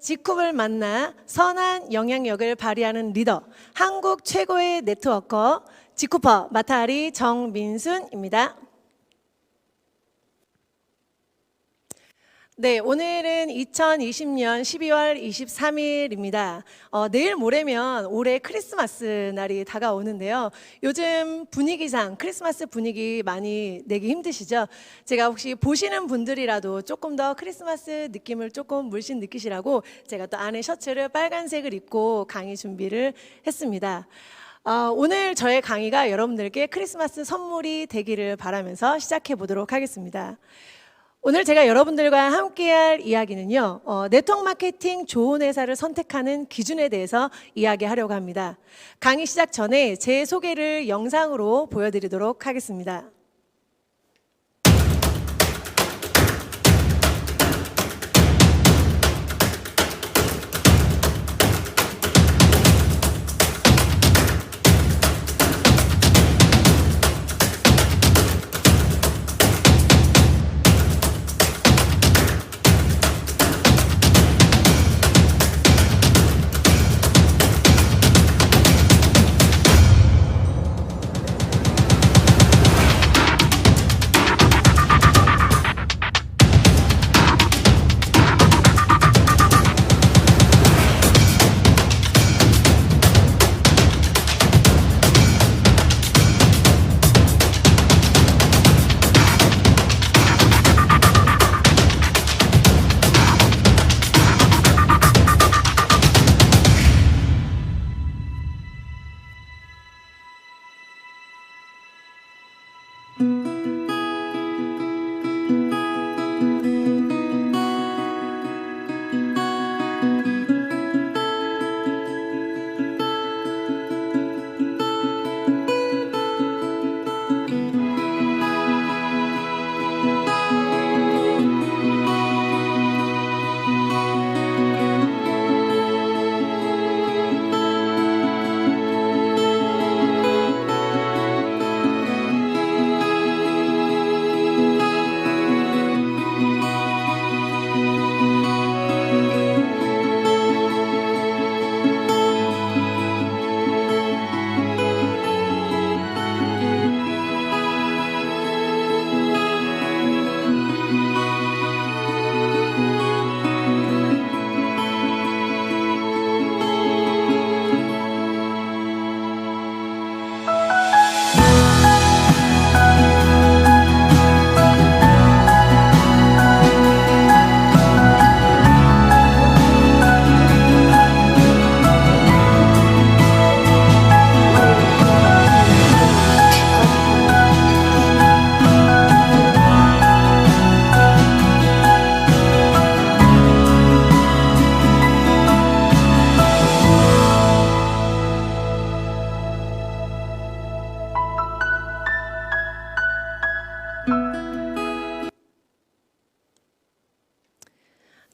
직쿱을 만나 선한 영향력을 발휘하는 리더, 한국 최고의 네트워커 직쿠퍼 마타리 정민순입니다. 네, 오늘은 2020년 12월 23일입니다. 내일 모레면 올해 크리스마스 날이 다가오는데요. 요즘 분위기상 크리스마스 분위기 많이 내기 힘드시죠? 제가 혹시 보시는 분들이라도 조금 더 크리스마스 느낌을 조금 물씬 느끼시라고 제가 또 안에 셔츠를 빨간색을 입고 강의 준비를 했습니다. 오늘 저의 강의가 여러분들께 크리스마스 선물이 되기를 바라면서 시작해 보도록 하겠습니다. 오늘 제가 여러분들과 함께할 이야기는요, 네트워크 마케팅 좋은 회사를 선택하는 기준에 대해서 이야기하려고 합니다. 강의 시작 전에 제 소개를 영상으로 보여드리도록 하겠습니다.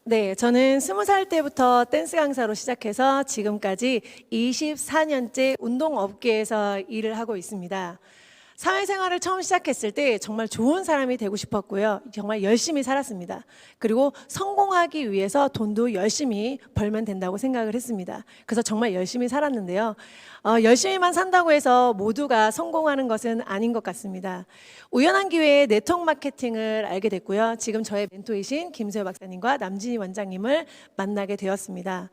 네, 저는 20살 때부터 댄스 강사로 시작해서 지금까지 24년째 운동업계에서 일을 하고 있습니다. 사회생활을 처음 시작했을 때 정말 좋은 사람이 되고 싶었고요. 정말 열심히 살았습니다. 그리고 성공하기 위해서 돈도 열심히 벌면 된다고 생각을 했습니다. 그래서 정말 열심히 살았는데요. 열심히만 산다고 해서 모두가 성공하는 것은 아닌 것 같습니다. 우연한 기회에 네트워크 마케팅을 알게 됐고요. 지금 저의 멘토이신 김세호 박사님과 남진희 원장님을 만나게 되었습니다.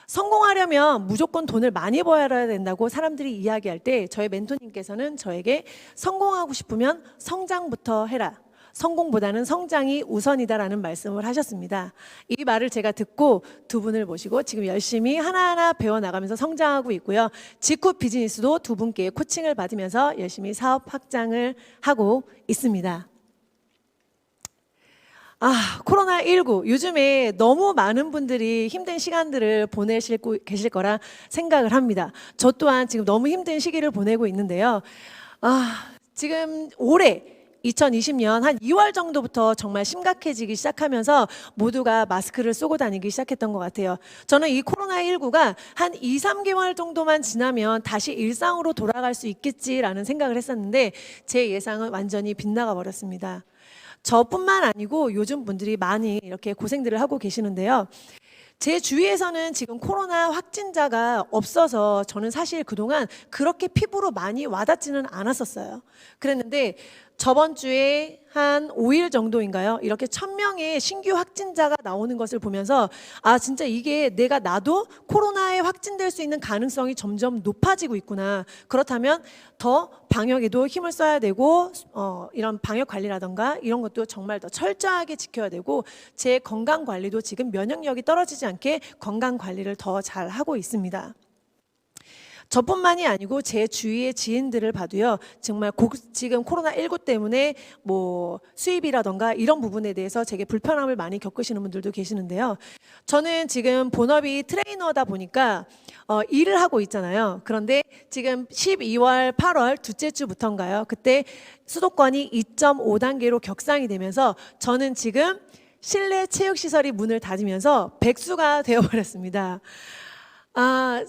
성공하려면 무조건 돈을 많이 벌어야 된다고 사람들이 이야기할 때 저의 멘토님께서는 저에게 성공하고 싶으면 성장부터 해라. 성공보다는 성장이 우선이다라는 말씀을 하셨습니다. 이 말을 제가 듣고 두 분을 모시고 지금 열심히 하나하나 배워나가면서 성장하고 있고요. 직후 비즈니스도 두 분께 코칭을 받으면서 열심히 사업 확장을 하고 있습니다. 코로나19 요즘에 너무 많은 분들이 힘든 시간들을 계실 거라 생각을 합니다. 저 또한 지금 너무 힘든 시기를 보내고 있는데요. 지금 올해 2020년 한 2월 정도부터 정말 심각해지기 시작하면서 모두가 마스크를 쓰고 다니기 시작했던 것 같아요. 저는 이 코로나19가 한 2, 3개월 정도만 지나면 다시 일상으로 돌아갈 수 있겠지라는 생각을 했었는데 제 예상은 완전히 빗나가 버렸습니다. 저뿐만 아니고 요즘 분들이 많이 이렇게 고생들을 하고 계시는데요. 제 주위에서는 지금 코로나 확진자가 없어서 저는 사실 그동안 그렇게 피부로 많이 와닿지는 않았었어요. 그랬는데 저번 주에 한 5일 정도인가요? 이렇게 1000명의 신규 확진자가 나오는 것을 보면서 아, 진짜 이게 나도 코로나에 확진될 수 있는 가능성이 점점 높아지고 있구나. 그렇다면 더 방역에도 힘을 써야 되고 이런 방역 관리라던가 이런 것도 정말 더 철저하게 지켜야 되고 제 건강 관리도 지금 면역력이 떨어지지 않게 건강 관리를 더 잘 하고 있습니다. 저뿐만이 아니고 제 주위의 지인들을 봐도요, 정말 지금 코로나19 때문에 뭐 수입이라던가 이런 부분에 대해서 되게 불편함을 많이 겪으시는 분들도 계시는데요. 저는 지금 본업이 트레이너다 보니까 일을 하고 있잖아요. 그런데 지금 12월, 8월 둘째 주부터인가요? 그때 수도권이 2.5단계로 격상이 되면서 저는 지금 실내 체육시설이 문을 닫으면서 백수가 되어버렸습니다. 한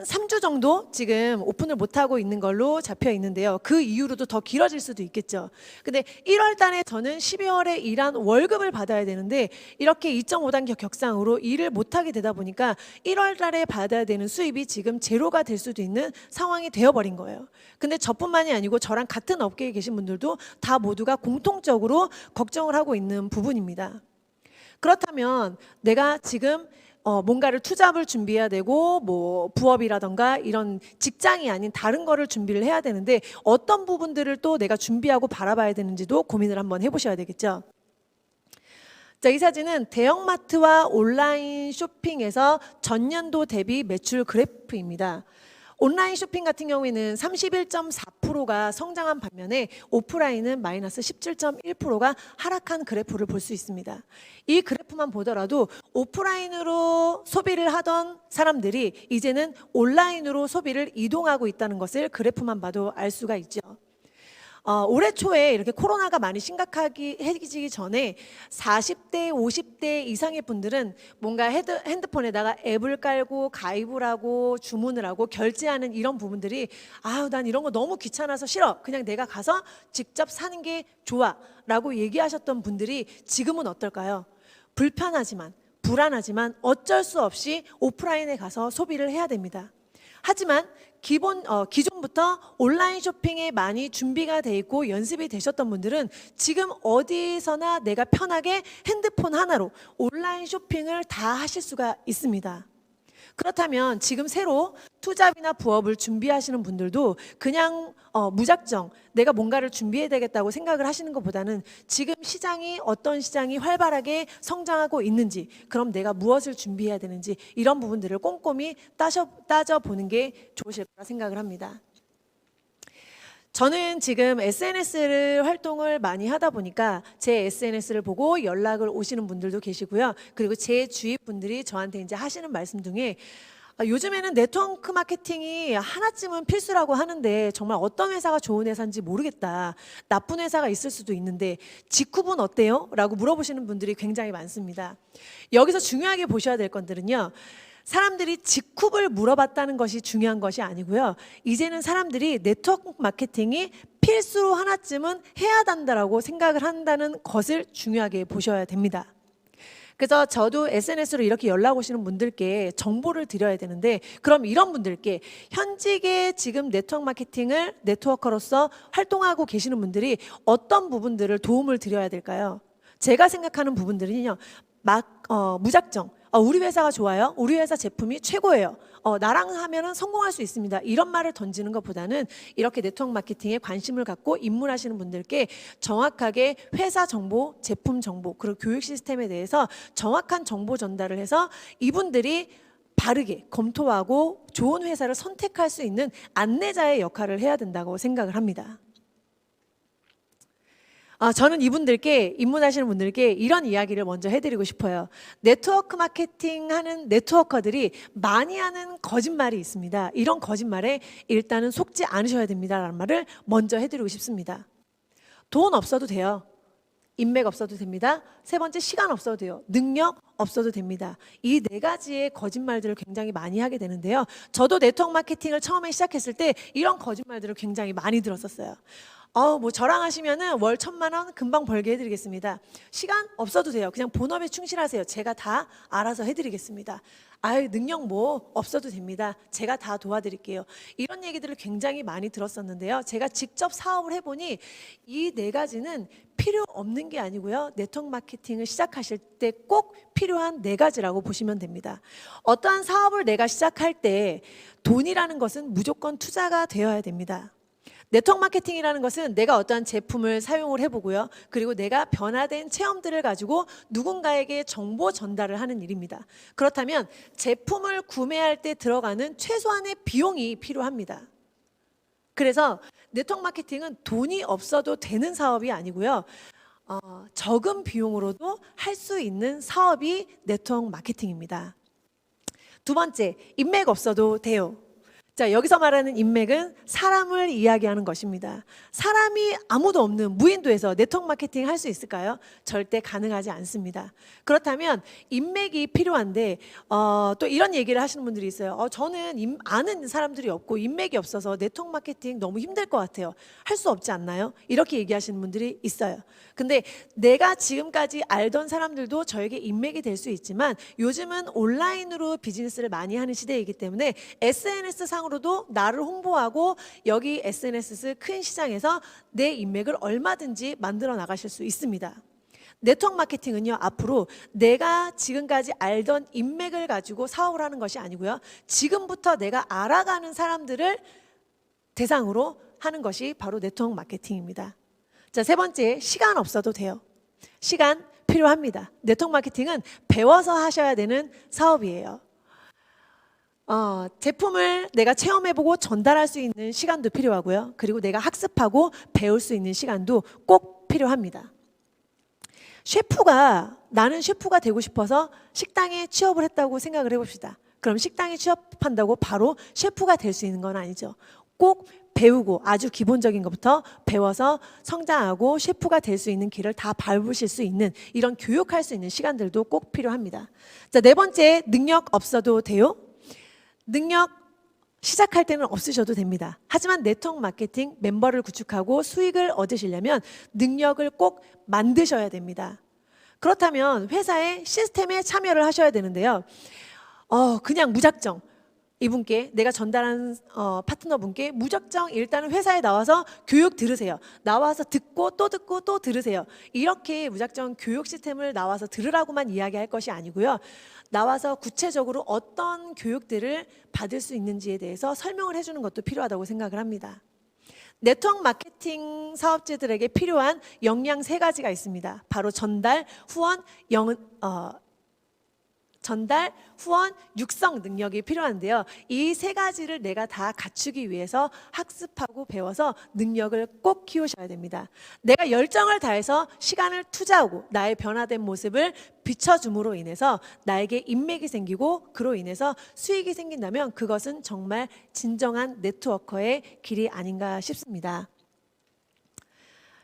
3주 정도 지금 오픈을 못하고 있는 걸로 잡혀 있는데요. 그 이후로도 더 길어질 수도 있겠죠. 근데 1월 달에 저는 12월에 일한 월급을 받아야 되는데 이렇게 2.5단계 격상으로 일을 못하게 되다 보니까 1월 달에 받아야 되는 수입이 지금 제로가 될 수도 있는 상황이 되어버린 거예요. 근데 저뿐만이 아니고 저랑 같은 업계에 계신 분들도 다 모두가 공통적으로 걱정을 하고 있는 부분입니다. 그렇다면 내가 지금 뭔가를 투잡을 준비해야 되고 뭐 부업이라던가 이런 직장이 아닌 다른 거를 준비를 해야 되는데 어떤 부분들을 또 내가 준비하고 바라봐야 되는지도 고민을 한번 해보셔야 되겠죠. 자, 이 사진은 대형마트와 온라인 쇼핑에서 전년도 대비 매출 그래프입니다. 온라인 쇼핑 같은 경우에는 31.4%가 성장한 반면에 오프라인은 마이너스 17.1%가 하락한 그래프를 볼 수 있습니다. 이 그래프만 보더라도 오프라인으로 소비를 하던 사람들이 이제는 온라인으로 소비를 이동하고 있다는 것을 그래프만 봐도 알 수가 있죠. 올해 초에 이렇게 코로나가 많이 심각해지기 전에 40대, 50대 이상의 분들은 뭔가 핸드폰에다가 앱을 깔고 가입을 하고 주문을 하고 결제하는 이런 부분들이 난 이런 거 너무 귀찮아서 싫어. 그냥 내가 가서 직접 사는 게 좋아. 라고 얘기하셨던 분들이 지금은 어떨까요? 불편하지만 불안하지만 어쩔 수 없이 오프라인에 가서 소비를 해야 됩니다. 하지만 기존부터 온라인 쇼핑에 많이 준비가 돼 있고 연습이 되셨던 분들은 지금 어디서나 내가 편하게 핸드폰 하나로 온라인 쇼핑을 다 하실 수가 있습니다. 그렇다면 지금 새로 투잡이나 부업을 준비하시는 분들도 그냥 무작정 내가 뭔가를 준비해야 되겠다고 생각을 하시는 것보다는 지금 어떤 시장이 활발하게 성장하고 있는지, 그럼 내가 무엇을 준비해야 되는지 이런 부분들을 꼼꼼히 따져보는 게 좋으실 거라 생각을 합니다. 저는 지금 SNS를 활동을 많이 하다 보니까 제 SNS를 보고 연락을 오시는 분들도 계시고요. 그리고 제 주위 분들이 저한테 이제 하시는 말씀 중에 요즘에는 네트워크 마케팅이 하나쯤은 필수라고 하는데 정말 어떤 회사가 좋은 회사인지 모르겠다. 나쁜 회사가 있을 수도 있는데 직후분 어때요? 라고 물어보시는 분들이 굉장히 많습니다. 여기서 중요하게 보셔야 될 것들은요. 사람들이 직후를 물어봤다는 것이 중요한 것이 아니고요. 이제는 사람들이 네트워크 마케팅이 필수로 하나쯤은 해야 한다라고 생각을 한다는 것을 중요하게 보셔야 됩니다. 그래서 저도 SNS로 이렇게 연락 오시는 분들께 정보를 드려야 되는데 그럼 이런 분들께 현직의 지금 네트워크 마케팅을 네트워커로서 활동하고 계시는 분들이 어떤 부분들을 도움을 드려야 될까요? 제가 생각하는 부분들은요. 무작정 우리 회사가 좋아요. 우리 회사 제품이 최고예요. 나랑 하면은 성공할 수 있습니다. 이런 말을 던지는 것보다는 이렇게 네트워크 마케팅에 관심을 갖고 입문하시는 분들께 정확하게 회사 정보, 제품 정보, 그리고 교육 시스템에 대해서 정확한 정보 전달을 해서 이분들이 바르게 검토하고 좋은 회사를 선택할 수 있는 안내자의 역할을 해야 된다고 생각을 합니다. 저는 이분들께 입문하시는 분들께 이런 이야기를 먼저 해드리고 싶어요. 네트워크 마케팅 하는 네트워커들이 많이 하는 거짓말이 있습니다. 이런 거짓말에 일단은 속지 않으셔야 됩니다라는 말을 먼저 해드리고 싶습니다. 돈 없어도 돼요. 인맥 없어도 됩니다. 세 번째, 시간 없어도 돼요. 능력 없어도 됩니다. 이 네 가지의 거짓말들을 굉장히 많이 하게 되는데요. 저도 네트워크 마케팅을 처음에 시작했을 때 이런 거짓말들을 굉장히 많이 들었었어요. 뭐 저랑 하시면은 월 1,000만 원 금방 벌게 해드리겠습니다. 시간 없어도 돼요. 그냥 본업에 충실하세요. 제가 다 알아서 해드리겠습니다. 아유, 능력 뭐 없어도 됩니다. 제가 다 도와드릴게요. 이런 얘기들을 굉장히 많이 들었었는데요. 제가 직접 사업을 해보니 이 네 가지는 필요 없는 게 아니고요. 네트워크 마케팅을 시작하실 때 꼭 필요한 네 가지라고 보시면 됩니다. 어떠한 사업을 내가 시작할 때 돈이라는 것은 무조건 투자가 되어야 됩니다. 네트워크 마케팅이라는 것은 내가 어떠한 제품을 사용을 해보고요. 그리고 내가 변화된 체험들을 가지고 누군가에게 정보 전달을 하는 일입니다. 그렇다면 제품을 구매할 때 들어가는 최소한의 비용이 필요합니다. 그래서 네트워크 마케팅은 돈이 없어도 되는 사업이 아니고요. 적은 비용으로도 할 수 있는 사업이 네트워크 마케팅입니다. 두 번째, 인맥 없어도 돼요. 자, 여기서 말하는 인맥은 사람을 이야기하는 것입니다. 사람이 아무도 없는 무인도에서 네트워크 마케팅 할 수 있을까요? 절대 가능하지 않습니다. 그렇다면 인맥이 필요한데 또 이런 얘기를 하시는 분들이 있어요. 저는 아는 사람들이 없고 인맥이 없어서 네트워크 마케팅 너무 힘들 것 같아요. 할 수 없지 않나요? 이렇게 얘기하시는 분들이 있어요. 근데 내가 지금까지 알던 사람들도 저에게 인맥이 될 수 있지만 요즘은 온라인으로 비즈니스를 많이 하는 시대이기 때문에 SNS 상으로도 나를 홍보하고 여기 SNS 큰 시장에서 내 인맥을 얼마든지 만들어 나가실 수 있습니다. 네트워크 마케팅은요, 앞으로 내가 지금까지 알던 인맥을 가지고 사업을 하는 것이 아니고요. 지금부터 내가 알아가는 사람들을 대상으로 하는 것이 바로 네트워크 마케팅입니다. 자, 세 번째, 시간 없어도 돼요. 시간 필요합니다. 네트워크 마케팅은 배워서 하셔야 되는 사업이에요. 제품을 내가 체험해보고 전달할 수 있는 시간도 필요하고요. 그리고 내가 학습하고 배울 수 있는 시간도 꼭 필요합니다. 나는 셰프가 되고 싶어서 식당에 취업을 했다고 생각을 해봅시다. 그럼 식당에 취업한다고 바로 셰프가 될 수 있는 건 아니죠. 꼭 배우고 아주 기본적인 것부터 배워서 성장하고 셰프가 될 수 있는 길을 다 밟으실 수 있는 이런 교육할 수 있는 시간들도 꼭 필요합니다. 자, 네 번째, 능력 없어도 돼요? 능력 시작할 때는 없으셔도 됩니다. 하지만 네트워크 마케팅 멤버를 구축하고 수익을 얻으시려면 능력을 꼭 만드셔야 됩니다. 그렇다면 회사의 시스템에 참여를 하셔야 되는데요. 그냥 무작정 이분께 내가 전달한 파트너분께 무작정 일단은 회사에 나와서 교육 들으세요. 나와서 듣고 또 들으세요. 이렇게 무작정 교육 시스템을 나와서 들으라고만 이야기할 것이 아니고요. 나와서 구체적으로 어떤 교육들을 받을 수 있는지에 대해서 설명을 해주는 것도 필요하다고 생각을 합니다. 네트워크 마케팅 사업자들에게 필요한 역량 세 가지가 있습니다. 바로 전달, 후원, 육성 능력이 필요한데요. 이 세 가지를 내가 다 갖추기 위해서 학습하고 배워서 능력을 꼭 키우셔야 됩니다. 내가 열정을 다해서 시간을 투자하고 나의 변화된 모습을 비춰줌으로 인해서 나에게 인맥이 생기고 그로 인해서 수익이 생긴다면 그것은 정말 진정한 네트워커의 길이 아닌가 싶습니다.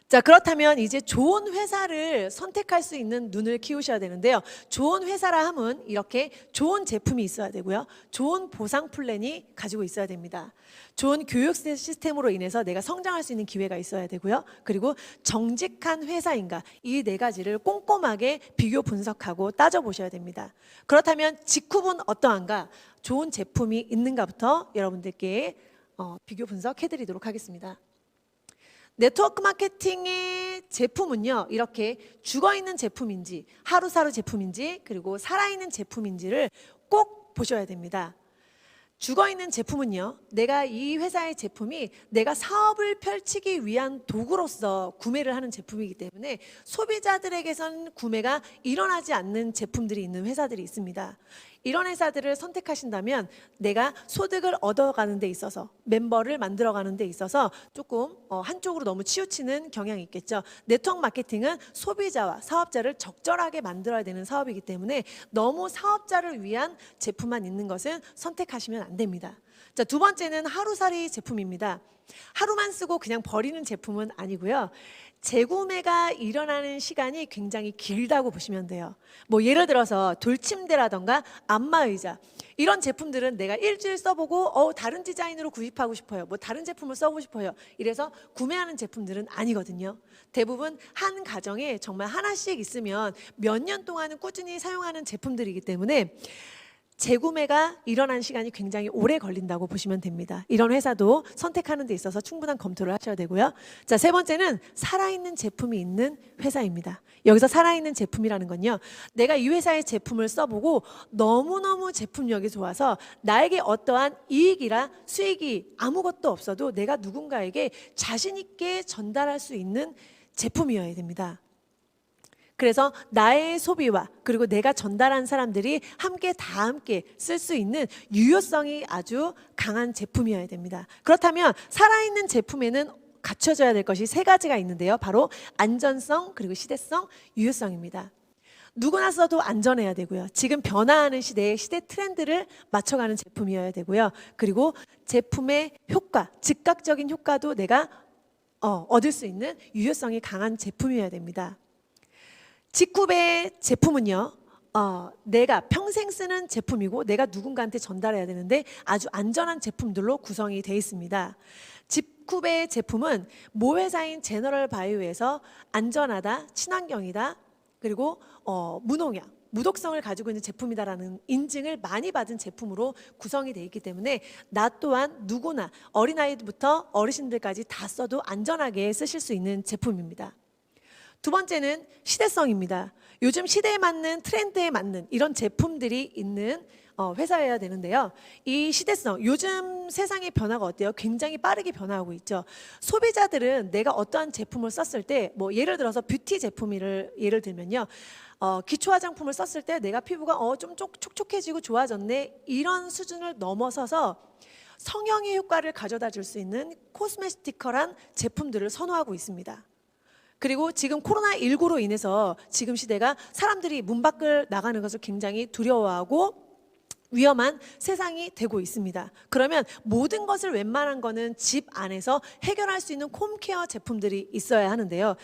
자, 그렇다면 이제 좋은 회사를 선택할 수 있는 눈을 키우셔야 되는데요. 좋은 회사라 함은 이렇게 좋은 제품이 있어야 되고요. 좋은 보상 플랜이 가지고 있어야 됩니다. 좋은 교육 시스템으로 인해서 내가 성장할 수 있는 기회가 있어야 되고요. 그리고 정직한 회사인가, 이 네 가지를 꼼꼼하게 비교 분석하고 따져보셔야 됩니다. 그렇다면 직후분 어떠한가, 좋은 제품이 있는가부터 여러분들께 비교 분석해드리도록 하겠습니다. 네트워크 마케팅의 제품은요, 이렇게 죽어있는 제품인지 하루사루 제품인지 그리고 살아있는 제품인지를 꼭 보셔야 됩니다. 죽어있는 제품은요, 내가 이 회사의 제품이 내가 사업을 펼치기 위한 도구로서 구매를 하는 제품이기 때문에 소비자들에게선 구매가 일어나지 않는 제품들이 있는 회사들이 있습니다. 이런 회사들을 선택하신다면 내가 소득을 얻어가는 데 있어서, 멤버를 만들어가는 데 있어서 조금 한쪽으로 너무 치우치는 경향이 있겠죠. 네트워크 마케팅은 소비자와 사업자를 적절하게 만들어야 되는 사업이기 때문에 너무 사업자를 위한 제품만 있는 것은 선택하시면 안 됩니다. 자, 두 번째는 하루살이 제품입니다. 하루만 쓰고 그냥 버리는 제품은 아니고요. 재구매가 일어나는 시간이 굉장히 길다고 보시면 돼요. 뭐 예를 들어서 돌침대라던가 안마의자 이런 제품들은 내가 일주일 써보고 다른 디자인으로 구입하고 싶어요. 뭐 다른 제품을 써보고 싶어요. 이래서 구매하는 제품들은 아니거든요. 대부분 한 가정에 정말 하나씩 있으면 몇 년 동안은 꾸준히 사용하는 제품들이기 때문에 재구매가 일어난 시간이 굉장히 오래 걸린다고 보시면 됩니다. 이런 회사도 선택하는 데 있어서 충분한 검토를 하셔야 되고요. 자, 세 번째는 살아있는 제품이 있는 회사입니다. 여기서 살아있는 제품이라는 건요, 내가 이 회사의 제품을 써보고 너무너무 제품력이 좋아서 나에게 어떠한 이익이나 수익이 아무것도 없어도 내가 누군가에게 자신 있게 전달할 수 있는 제품이어야 됩니다. 그래서 나의 소비와 그리고 내가 전달한 사람들이 다 함께 쓸 수 있는 유효성이 아주 강한 제품이어야 됩니다. 그렇다면 살아있는 제품에는 갖춰져야 될 것이 세 가지가 있는데요. 바로 안전성, 그리고 시대성, 유효성입니다. 누구나 써도 안전해야 되고요. 지금 변화하는 시대에 시대 트렌드를 맞춰가는 제품이어야 되고요. 그리고 제품의 효과, 즉각적인 효과도 내가 얻을 수 있는 유효성이 강한 제품이어야 됩니다. 직구배 제품은요, 내가 평생 쓰는 제품이고 내가 누군가한테 전달해야 되는데 아주 안전한 제품들로 구성이 되어 있습니다. 직구배 제품은 모 회사인 제너럴 바이오에서 안전하다, 친환경이다, 그리고 무농약, 무독성을 가지고 있는 제품이다라는 인증을 많이 받은 제품으로 구성이 되어 있기 때문에 나 또한 누구나 어린아이부터 어르신들까지 다 써도 안전하게 쓰실 수 있는 제품입니다. 두 번째는 시대성입니다. 요즘 시대에 맞는 트렌드에 맞는 이런 제품들이 있는 회사여야 되는데요. 이 시대성, 요즘 세상의 변화가 어때요? 굉장히 빠르게 변화하고 있죠. 소비자들은 내가 어떠한 제품을 썼을 때, 뭐 예를 들어서 뷰티 제품을 예를 들면요, 기초 화장품을 썼을 때 내가 피부가 좀 촉촉해지고 좋아졌네, 이런 수준을 넘어서서 성형의 효과를 가져다 줄 수 있는 코스메티컬한 제품들을 선호하고 있습니다. 그리고 지금 코로나19로 인해서 지금 시대가 사람들이 문 밖을 나가는 것을 굉장히 두려워하고 위험한 세상이 되고 있습니다. 그러면 모든 것을 웬만한 거는 집 안에서 해결할 수 있는 홈케어 제품들이 있어야 하는데요.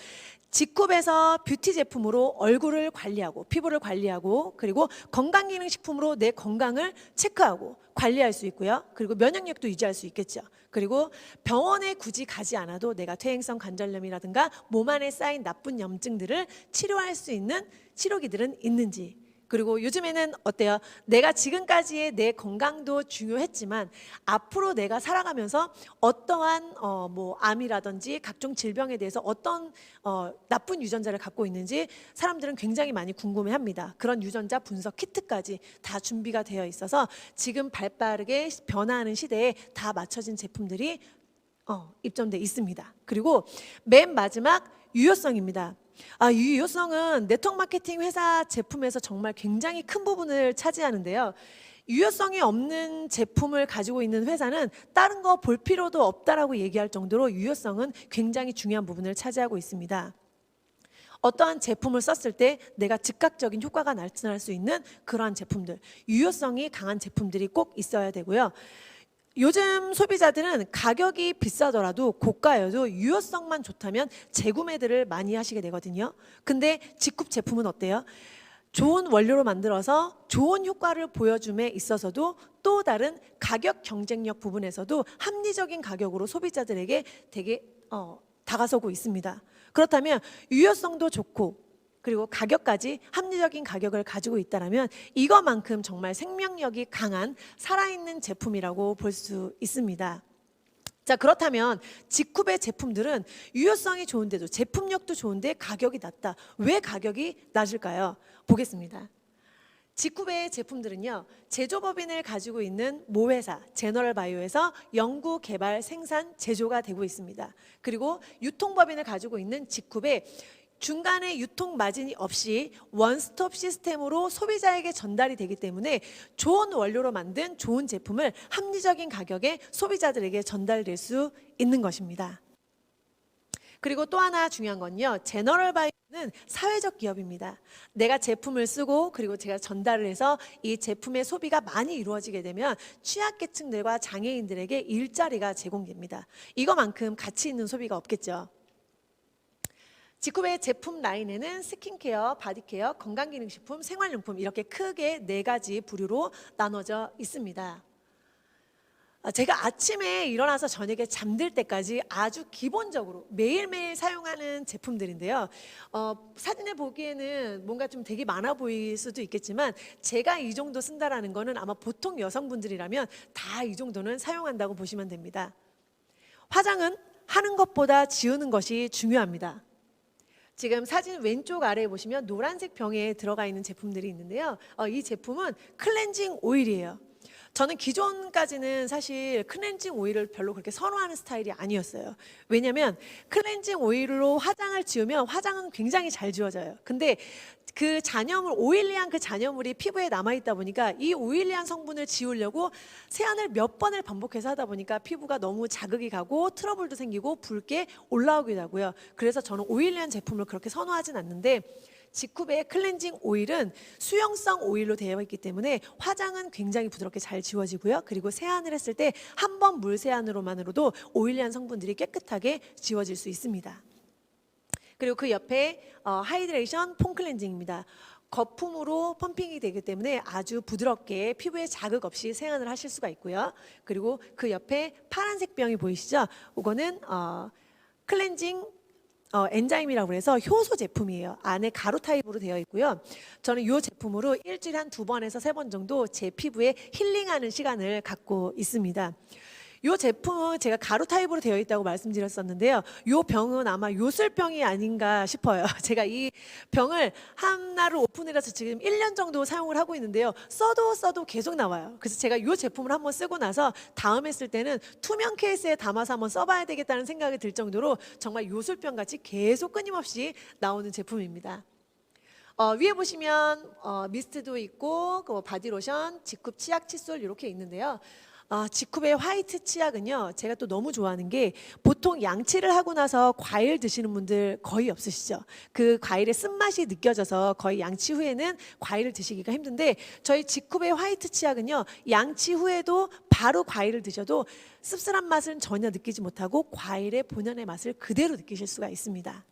직굽에서 뷰티 제품으로 얼굴을 관리하고 피부를 관리하고 그리고 건강기능식품으로 내 건강을 체크하고 관리할 수 있고요. 그리고 면역력도 유지할 수 있겠죠. 그리고 병원에 굳이 가지 않아도 내가 퇴행성 관절염이라든가 몸 안에 쌓인 나쁜 염증들을 치료할 수 있는 치료기들은 있는지, 그리고 요즘에는 어때요? 내가 지금까지의 내 건강도 중요했지만 앞으로 내가 살아가면서 어떠한 뭐 암이라든지 각종 질병에 대해서 어떤 나쁜 유전자를 갖고 있는지 사람들은 굉장히 많이 궁금해합니다. 그런 유전자 분석 키트까지 다 준비가 되어 있어서 지금 발빠르게 변화하는 시대에 다 맞춰진 제품들이 입점돼 있습니다. 그리고 맨 마지막 유효성입니다. 유효성은 네트워크 마케팅 회사 제품에서 정말 굉장히 큰 부분을 차지하는데요. 유효성이 없는 제품을 가지고 있는 회사는 다른 거 볼 필요도 없다라고 얘기할 정도로 유효성은 굉장히 중요한 부분을 차지하고 있습니다. 어떠한 제품을 썼을 때 내가 즉각적인 효과가 나타날 수 있는 그러한 제품들, 유효성이 강한 제품들이 꼭 있어야 되고요. 요즘 소비자들은 가격이 비싸더라도 고가여도 유효성만 좋다면 재구매들을 많이 하시게 되거든요. 근데 직굽 제품은 어때요? 좋은 원료로 만들어서 좋은 효과를 보여줌에 있어서도 또 다른 가격 경쟁력 부분에서도 합리적인 가격으로 소비자들에게 되게 다가서고 있습니다. 그렇다면 유효성도 좋고 그리고 가격까지 합리적인 가격을 가지고 있다면 이것만큼 정말 생명력이 강한 살아있는 제품이라고 볼 수 있습니다. 자, 그렇다면 직굽의 제품들은 유효성이 좋은데도 제품력도 좋은데 가격이 낮다. 왜 가격이 낮을까요? 보겠습니다. 직굽의 제품들은요, 제조법인을 가지고 있는 모 회사 제너럴 바이오에서 연구, 개발, 생산, 제조가 되고 있습니다. 그리고 유통법인을 가지고 있는 직굽의 중간에 유통 마진이 없이 원스톱 시스템으로 소비자에게 전달이 되기 때문에 좋은 원료로 만든 좋은 제품을 합리적인 가격에 소비자들에게 전달될 수 있는 것입니다. 그리고 또 하나 중요한 건요. 제너럴 바이오는 사회적 기업입니다. 내가 제품을 쓰고 그리고 제가 전달을 해서 이 제품의 소비가 많이 이루어지게 되면 취약계층들과 장애인들에게 일자리가 제공됩니다. 이거만큼 가치 있는 소비가 없겠죠. 지쿠베의 제품 라인에는 스킨케어, 바디케어, 건강기능식품, 생활용품 이렇게 크게 4가지 부류로 나눠져 있습니다. 제가 아침에 일어나서 저녁에 잠들 때까지 아주 기본적으로 매일매일 사용하는 제품들인데요. 사진에 보기에는 뭔가 좀 되게 많아 보일 수도 있겠지만 제가 이 정도 쓴다라는 거는 아마 보통 여성분들이라면 다 이 정도는 사용한다고 보시면 됩니다. 화장은 하는 것보다 지우는 것이 중요합니다. 지금 사진 왼쪽 아래에 보시면 노란색 병에 들어가 있는 제품들이 있는데요. 이 제품은 클렌징 오일이에요. 저는 기존까지는 사실 클렌징 오일을 별로 그렇게 선호하는 스타일이 아니었어요. 왜냐하면 클렌징 오일로 화장을 지우면 화장은 굉장히 잘 지워져요. 근데 그 잔여물, 오일리한 그 잔여물이 피부에 남아있다 보니까 이 오일리한 성분을 지우려고 세안을 몇 번을 반복해서 하다 보니까 피부가 너무 자극이 가고 트러블도 생기고 붉게 올라오기도 하고요. 그래서 저는 오일리한 제품을 그렇게 선호하진 않는데 지쿠베의 클렌징 오일은 수용성 오일로 되어 있기 때문에 화장은 굉장히 부드럽게 잘 지워지고요. 그리고 세안을 했을 때 한 번 물 세안으로만으로도 오일리한 성분들이 깨끗하게 지워질 수 있습니다. 그리고 그 옆에 하이드레이션 폼 클렌징입니다. 거품으로 펌핑이 되기 때문에 아주 부드럽게 피부에 자극 없이 세안을 하실 수가 있고요. 그리고 그 옆에 파란색 병이 보이시죠? 이거는 클렌징 엔자임이라고 해서 효소 제품이에요. 안에 가루 타입으로 되어 있고요. 저는 이 제품으로 일주일에 한 2번에서 3번 정도 제 피부에 힐링하는 시간을 갖고 있습니다. 이 제품은 제가 가루 타입으로 되어 있다고 말씀드렸었는데요. 이 병은 아마 요술병이 아닌가 싶어요. 제가 이 병을 하나를 오픈해서 지금 1년 정도 사용을 하고 있는데요. 써도 계속 나와요. 그래서 제가 이 제품을 한번 쓰고 나서 다음에 쓸 때는 투명 케이스에 담아서 한번 써봐야 되겠다는 생각이 들 정도로 정말 요술병 같이 계속 끊임없이 나오는 제품입니다. 위에 보시면 미스트도 있고 바디로션, 지쿱 치약 칫솔 이렇게 있는데요. 지쿱의 화이트 치약은요, 제가 또 너무 좋아하는 게 보통 양치를 하고 나서 과일 드시는 분들 거의 없으시죠? 그 과일의 쓴맛이 느껴져서 거의 양치 후에는 과일을 드시기가 힘든데 저희 지쿱의 화이트 치약은요, 양치 후에도 바로 과일을 드셔도 씁쓸한 맛은 전혀 느끼지 못하고 과일의 본연의 맛을 그대로 느끼실 수가 있습니다.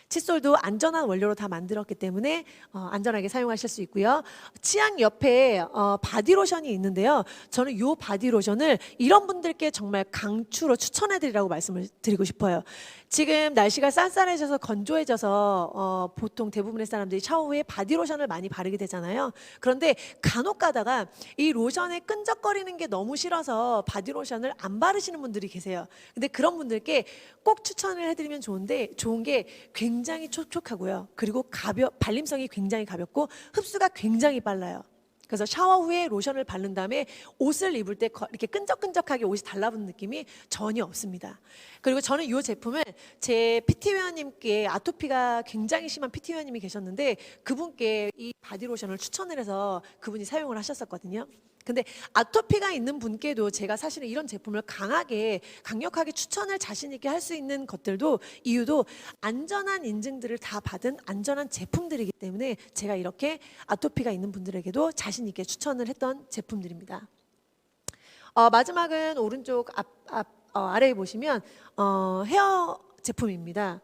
칫솔도 안전한 원료로 다 만들었기 때문에 안전하게 사용하실 수 있고요. 치약 옆에 바디로션이 있는데요. 저는 이 바디로션을 이런 분들께 정말 강추로 추천해드리라고 말씀을 드리고 싶어요. 지금 날씨가 쌀쌀해져서 건조해져서 보통 대부분의 사람들이 샤워 후에 바디로션을 많이 바르게 되잖아요. 그런데 간혹 가다가 이 로션에 끈적거리는 게 너무 싫어서 바디로션을 안 바르시는 분들이 계세요. 근데 그런 분들께 꼭 추천을 해드리면 좋은 게 굉장히 촉촉하고요. 그리고 발림성이 굉장히 가볍고 흡수가 굉장히 빨라요. 그래서 샤워 후에 로션을 바른 다음에 옷을 입을 때 이렇게 끈적끈적하게 옷이 달라붙는 느낌이 전혀 없습니다. 그리고 저는 이 제품을 제 PT 회원님께 아토피가 굉장히 심한 PT 회원님이 계셨는데 그분께 이 바디로션을 추천을 해서 그분이 사용을 하셨었거든요. 근데 아토피가 있는 분께도 제가 사실은 이런 제품을 강력하게 추천을 자신 있게 할 수 있는 것들도 이유도 안전한 인증들을 다 받은 안전한 제품들이기 때문에 제가 이렇게 아토피가 있는 분들에게도 자신 있게 추천을 했던 제품들입니다. 마지막은 오른쪽 아래에 보시면 헤어 제품입니다.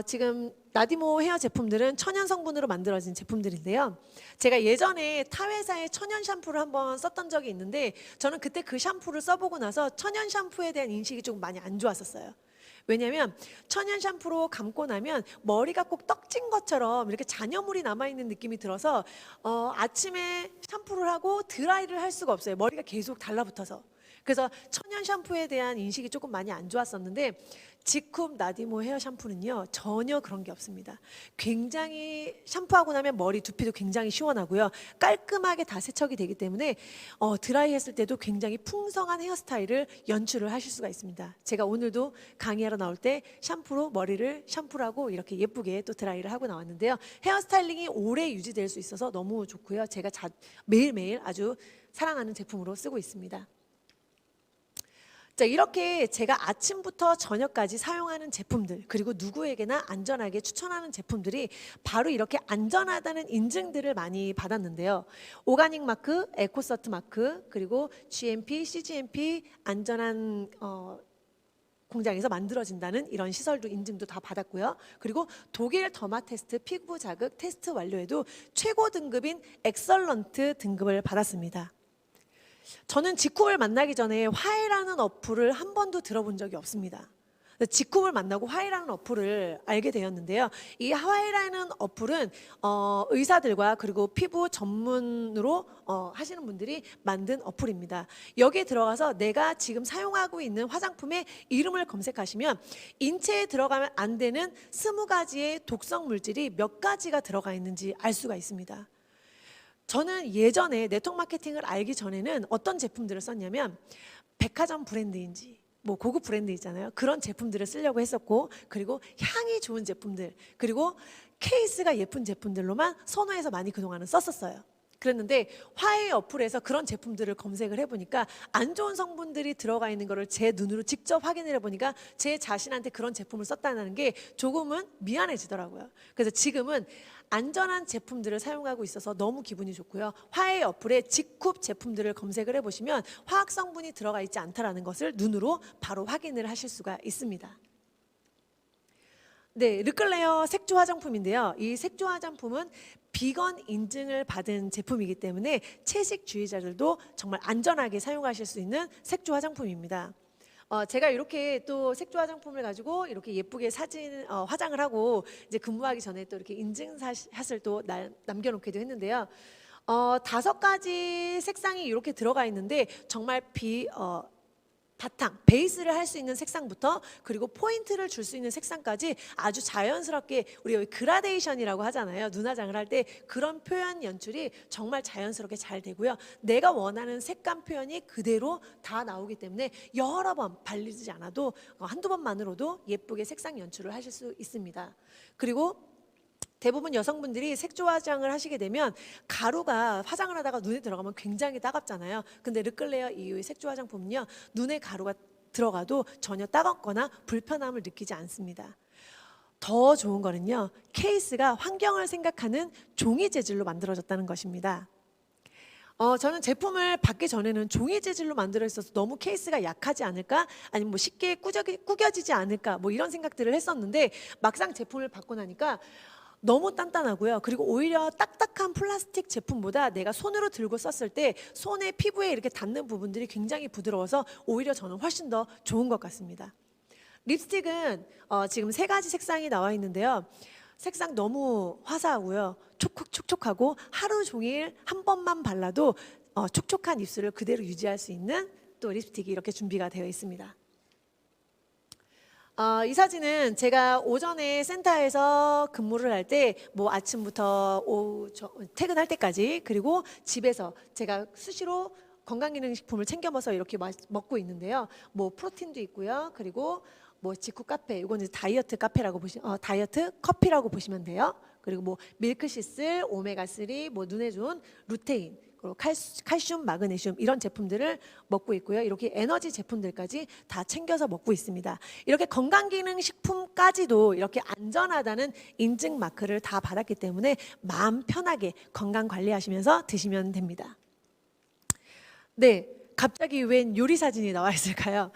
지금 나디모 헤어 제품들은 천연 성분으로 만들어진 제품들인데요. 제가 예전에 타 회사의 천연 샴푸를 한번 썼던 적이 있는데 저는 그때 그 샴푸를 써보고 나서 천연 샴푸에 대한 인식이 좀 많이 안 좋았었어요. 왜냐하면 천연 샴푸로 감고 나면 머리가 꼭 떡진 것처럼 이렇게 잔여물이 남아있는 느낌이 들어서 아침에 샴푸를 하고 드라이를 할 수가 없어요. 머리가 계속 달라붙어서. 그래서 천연 샴푸에 대한 인식이 조금 많이 안 좋았었는데 지쿱 나디모 헤어 샴푸는요 전혀 그런 게 없습니다. 굉장히 샴푸하고 나면 머리 두피도 굉장히 시원하고요, 깔끔하게 다 세척이 되기 때문에 드라이 했을 때도 굉장히 풍성한 헤어스타일을 연출을 하실 수가 있습니다. 제가 오늘도 강의하러 나올 때 샴푸로 머리를 샴푸를 하고 이렇게 예쁘게 또 드라이를 하고 나왔는데요, 헤어스타일링이 오래 유지될 수 있어서 너무 좋고요, 제가 매일매일 아주 사랑하는 제품으로 쓰고 있습니다. 자, 이렇게 제가 아침부터 저녁까지 사용하는 제품들, 그리고 누구에게나 안전하게 추천하는 제품들이 바로 이렇게 안전하다는 인증들을 많이 받았는데요. 오가닉 마크, 에코서트 마크, 그리고 GMP, CGMP 안전한 공장에서 만들어진다는 이런 시설도 인증도 다 받았고요. 그리고 독일 더마 테스트 피부 자극 테스트 완료에도 최고 등급인 엑설런트 등급을 받았습니다. 저는 지쿱을 만나기 전에 화해라는 어플을 한 번도 들어본 적이 없습니다. 지쿱을 만나고 화해라는 어플을 알게 되었는데요. 이 화해라는 어플은 의사들과 그리고 피부 전문으로 하시는 분들이 만든 어플입니다. 여기에 들어가서 내가 지금 사용하고 있는 화장품의 이름을 검색하시면 인체에 들어가면 안 되는 20가지의 독성 물질이 몇 가지가 들어가 있는지 알 수가 있습니다. 저는 예전에 네트워크 마케팅을 알기 전에는 어떤 제품들을 썼냐면 백화점 브랜드인지 뭐 고급 브랜드 있잖아요. 그런 제품들을 쓰려고 했었고, 그리고 향이 좋은 제품들, 그리고 케이스가 예쁜 제품들로만 선호해서 많이 그동안은 썼었어요. 그랬는데 화해 어플에서 그런 제품들을 검색을 해보니까 안 좋은 성분들이 들어가 있는 거를 제 눈으로 직접 확인을 해보니까 제 자신한테 그런 제품을 썼다는 게 조금은 미안해지더라고요. 그래서 지금은 안전한 제품들을 사용하고 있어서 너무 기분이 좋고요. 화해 어플에 지쿱 제품들을 검색을 해보시면 화학 성분이 들어가 있지 않다라는 것을 눈으로 바로 확인을 하실 수가 있습니다. 네, 르클레어 색조 화장품인데요. 이 색조 화장품은 비건 인증을 받은 제품이기 때문에 채식주의자들도 정말 안전하게 사용하실 수 있는 색조 화장품입니다. 제가 이렇게 또 색조 화장품을 가지고 이렇게 예쁘게 화장을 하고 이제 근무하기 전에 또 이렇게 인증샷을 또 남겨놓기도 했는데요. 5가지 색상이 이렇게 들어가 있는데 정말 바탕, 베이스를 할 수 있는 색상부터 그리고 포인트를 줄 수 있는 색상까지 아주 자연스럽게 우리 여기 그라데이션이라고 하잖아요. 눈화장을 할 때 그런 표현 연출이 정말 자연스럽게 잘 되고요. 내가 원하는 색감 표현이 그대로 다 나오기 때문에 여러 번 발리지 않아도 한두 번만으로도 예쁘게 색상 연출을 하실 수 있습니다. 그리고 대부분 여성분들이 색조 화장을 하시게 되면 가루가 화장을 하다가 눈에 들어가면 굉장히 따갑잖아요. 근데 르클레어 이후의 색조 화장품은요, 눈에 가루가 들어가도 전혀 따갑거나 불편함을 느끼지 않습니다. 더 좋은 거는요, 케이스가 환경을 생각하는 종이 재질로 만들어졌다는 것입니다. 저는 제품을 받기 전에는 종이 재질로 만들어 있어서 너무 케이스가 약하지 않을까, 아니면 뭐 쉽게 구겨지지 않을까, 뭐 이런 생각들을 했었는데 막상 제품을 받고 나니까 너무 단단하고요. 그리고 오히려 딱딱한 플라스틱 제품보다 내가 손으로 들고 썼을 때 손에 피부에 이렇게 닿는 부분들이 굉장히 부드러워서 오히려 저는 훨씬 더 좋은 것 같습니다. 립스틱은 지금 3가지 색상이 나와 있는데요. 색상 너무 화사하고요. 촉촉하고 하루 종일 한 번만 발라도 촉촉한 입술을 그대로 유지할 수 있는 또 립스틱이 이렇게 준비가 되어 있습니다. 이 사진은 제가 오전에 센터에서 근무를 할 때 뭐 아침부터 퇴근할 때까지, 그리고 집에서 제가 수시로 건강기능식품을 챙겨 먹어서 이렇게 먹고 있는데요. 뭐 프로틴도 있고요. 그리고 뭐 지쿠 카페, 이거는 다이어트 카페라고 다이어트 커피라고 보시면 돼요. 그리고 뭐 밀크시슬, 오메가3, 뭐 눈에 좋은 루테인, 그리고 칼슘, 마그네슘 이런 제품들을 먹고 있고요. 이렇게 에너지 제품들까지 다 챙겨서 먹고 있습니다. 이렇게 건강기능식품까지도 이렇게 안전하다는 인증 마크를 다 받았기 때문에 마음 편하게 건강 관리하시면서 드시면 됩니다. 네, 갑자기 웬 요리 사진이 나와 있을까요?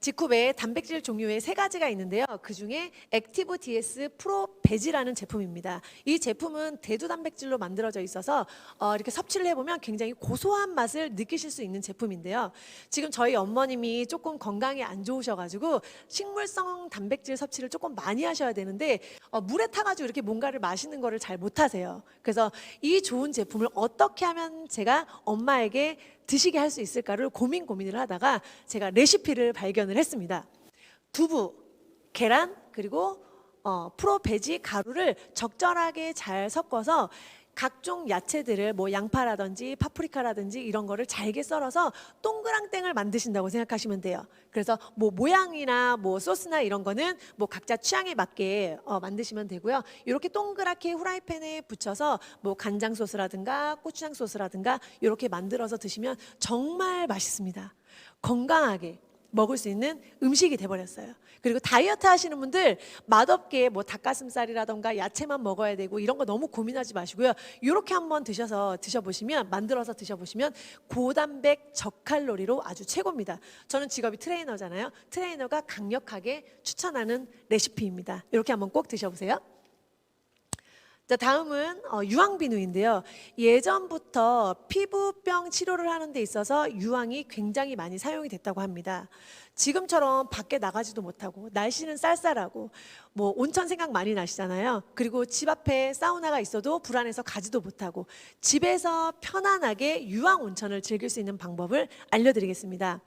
지쿱의 단백질 종류의 3가지가 있는데요. 그 중에 액티브 DS 프로 베지라는 제품입니다. 이 제품은 대두 단백질로 만들어져 있어서 이렇게 섭취를 해보면 굉장히 고소한 맛을 느끼실 수 있는 제품인데요. 지금 저희 어머님이 조금 건강이 안 좋으셔가지고 식물성 단백질 섭취를 조금 많이 하셔야 되는데 물에 타가지고 이렇게 뭔가를 마시는 거를 잘 못하세요. 그래서 이 좋은 제품을 어떻게 하면 제가 엄마에게 드시게 할 수 있을까를 고민을 하다가 제가 레시피를 발견을 했습니다. 두부, 계란, 그리고 프로베지 가루를 적절하게 잘 섞어서 각종 야채들을 뭐 양파라든지 파프리카라든지 이런 거를 잘게 썰어서 동그랑땡을 만드신다고 생각하시면 돼요. 그래서 뭐 모양이나 뭐 소스나 이런 거는 뭐 각자 취향에 맞게 만드시면 되고요. 이렇게 동그랗게 후라이팬에 붙여서 뭐 간장 소스라든가 고추장 소스라든가 이렇게 만들어서 드시면 정말 맛있습니다. 건강하게 먹을 수 있는 음식이 돼버렸어요. 그리고 다이어트 하시는 분들 맛없게 뭐 닭가슴살이라던가 야채만 먹어야 되고 이런 거 너무 고민하지 마시고요. 이렇게 한번 드셔보시면, 만들어서 드셔보시면 고단백 저칼로리로 아주 최고입니다. 저는 직업이 트레이너잖아요. 트레이너가 강력하게 추천하는 레시피입니다. 이렇게 한번 꼭 드셔보세요. 자, 다음은 유황비누인데요. 예전부터 피부병 치료를 하는 데 있어서 유황이 굉장히 많이 사용이 됐다고 합니다. 지금처럼 밖에 나가지도 못하고 날씨는 쌀쌀하고 뭐 온천 생각 많이 나시잖아요. 그리고 집 앞에 사우나가 있어도 불안해서 가지도 못하고 집에서 편안하게 유황 온천을 즐길 수 있는 방법을 알려드리겠습니다.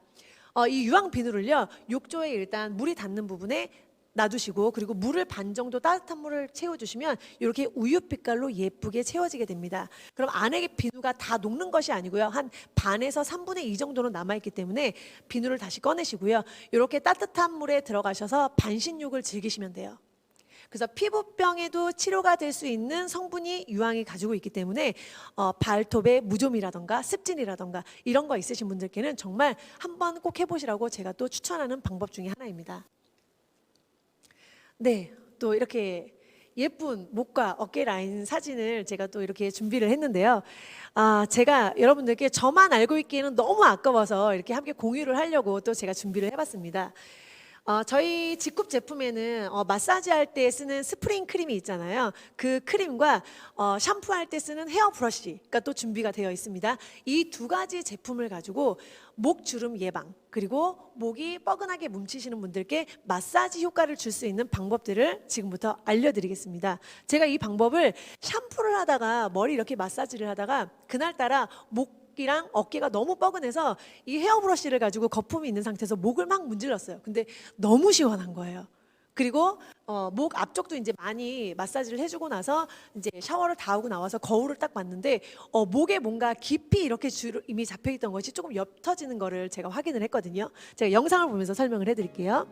이 유황 비누를요, 욕조에 일단 물이 닿는 부분에 놔두시고, 그리고 물을 반 정도 따뜻한 물을 채워주시면 이렇게 우유 빛깔로 예쁘게 채워지게 됩니다. 그럼 안에 비누가 다 녹는 것이 아니고요, 한 반에서 3분의 2 정도는 남아있기 때문에 비누를 다시 꺼내시고요, 이렇게 따뜻한 물에 들어가셔서 반신욕을 즐기시면 돼요. 그래서 피부병에도 치료가 될 수 있는 성분이 유황이 가지고 있기 때문에 발톱에 무좀이라던가 습진이라던가 이런 거 있으신 분들께는 정말 한번 꼭 해보시라고 제가 또 추천하는 방법 중에 하나입니다. 네, 또 이렇게 예쁜 목과 어깨 라인 사진을 제가 또 이렇게 준비를 했는데요. 제가 여러분들께 저만 알고 있기에는 너무 아까워서 이렇게 함께 공유를 하려고 또 제가 준비를 해봤습니다. 저희 직굽 제품에는 마사지 할 때 쓰는 스프링 크림이 있잖아요. 그 크림과 샴푸할 때 쓰는 헤어 브러쉬가 또 준비가 되어 있습니다. 이 두 가지 제품을 가지고 목 주름 예방, 그리고 목이 뻐근하게 뭉치시는 분들께 마사지 효과를 줄 수 있는 방법들을 지금부터 알려드리겠습니다. 제가 이 방법을 샴푸를 하다가 머리 이렇게 마사지를 하다가 그날따라 목이랑 어깨가 너무 뻐근해서 이 헤어브러쉬를 가지고 거품이 있는 상태에서 목을 막 문질렀어요. 근데 너무 시원한 거예요. 그리고 목 앞쪽도 이제 많이 마사지를 해주고 나서 이제 샤워를 다 하고 나와서 거울을 딱 봤는데 목에 뭔가 깊이 이렇게 주름이 잡혀있던 것이 조금 옅어지는 거를 제가 확인을 했거든요. 제가 영상을 보면서 설명을 해드릴게요.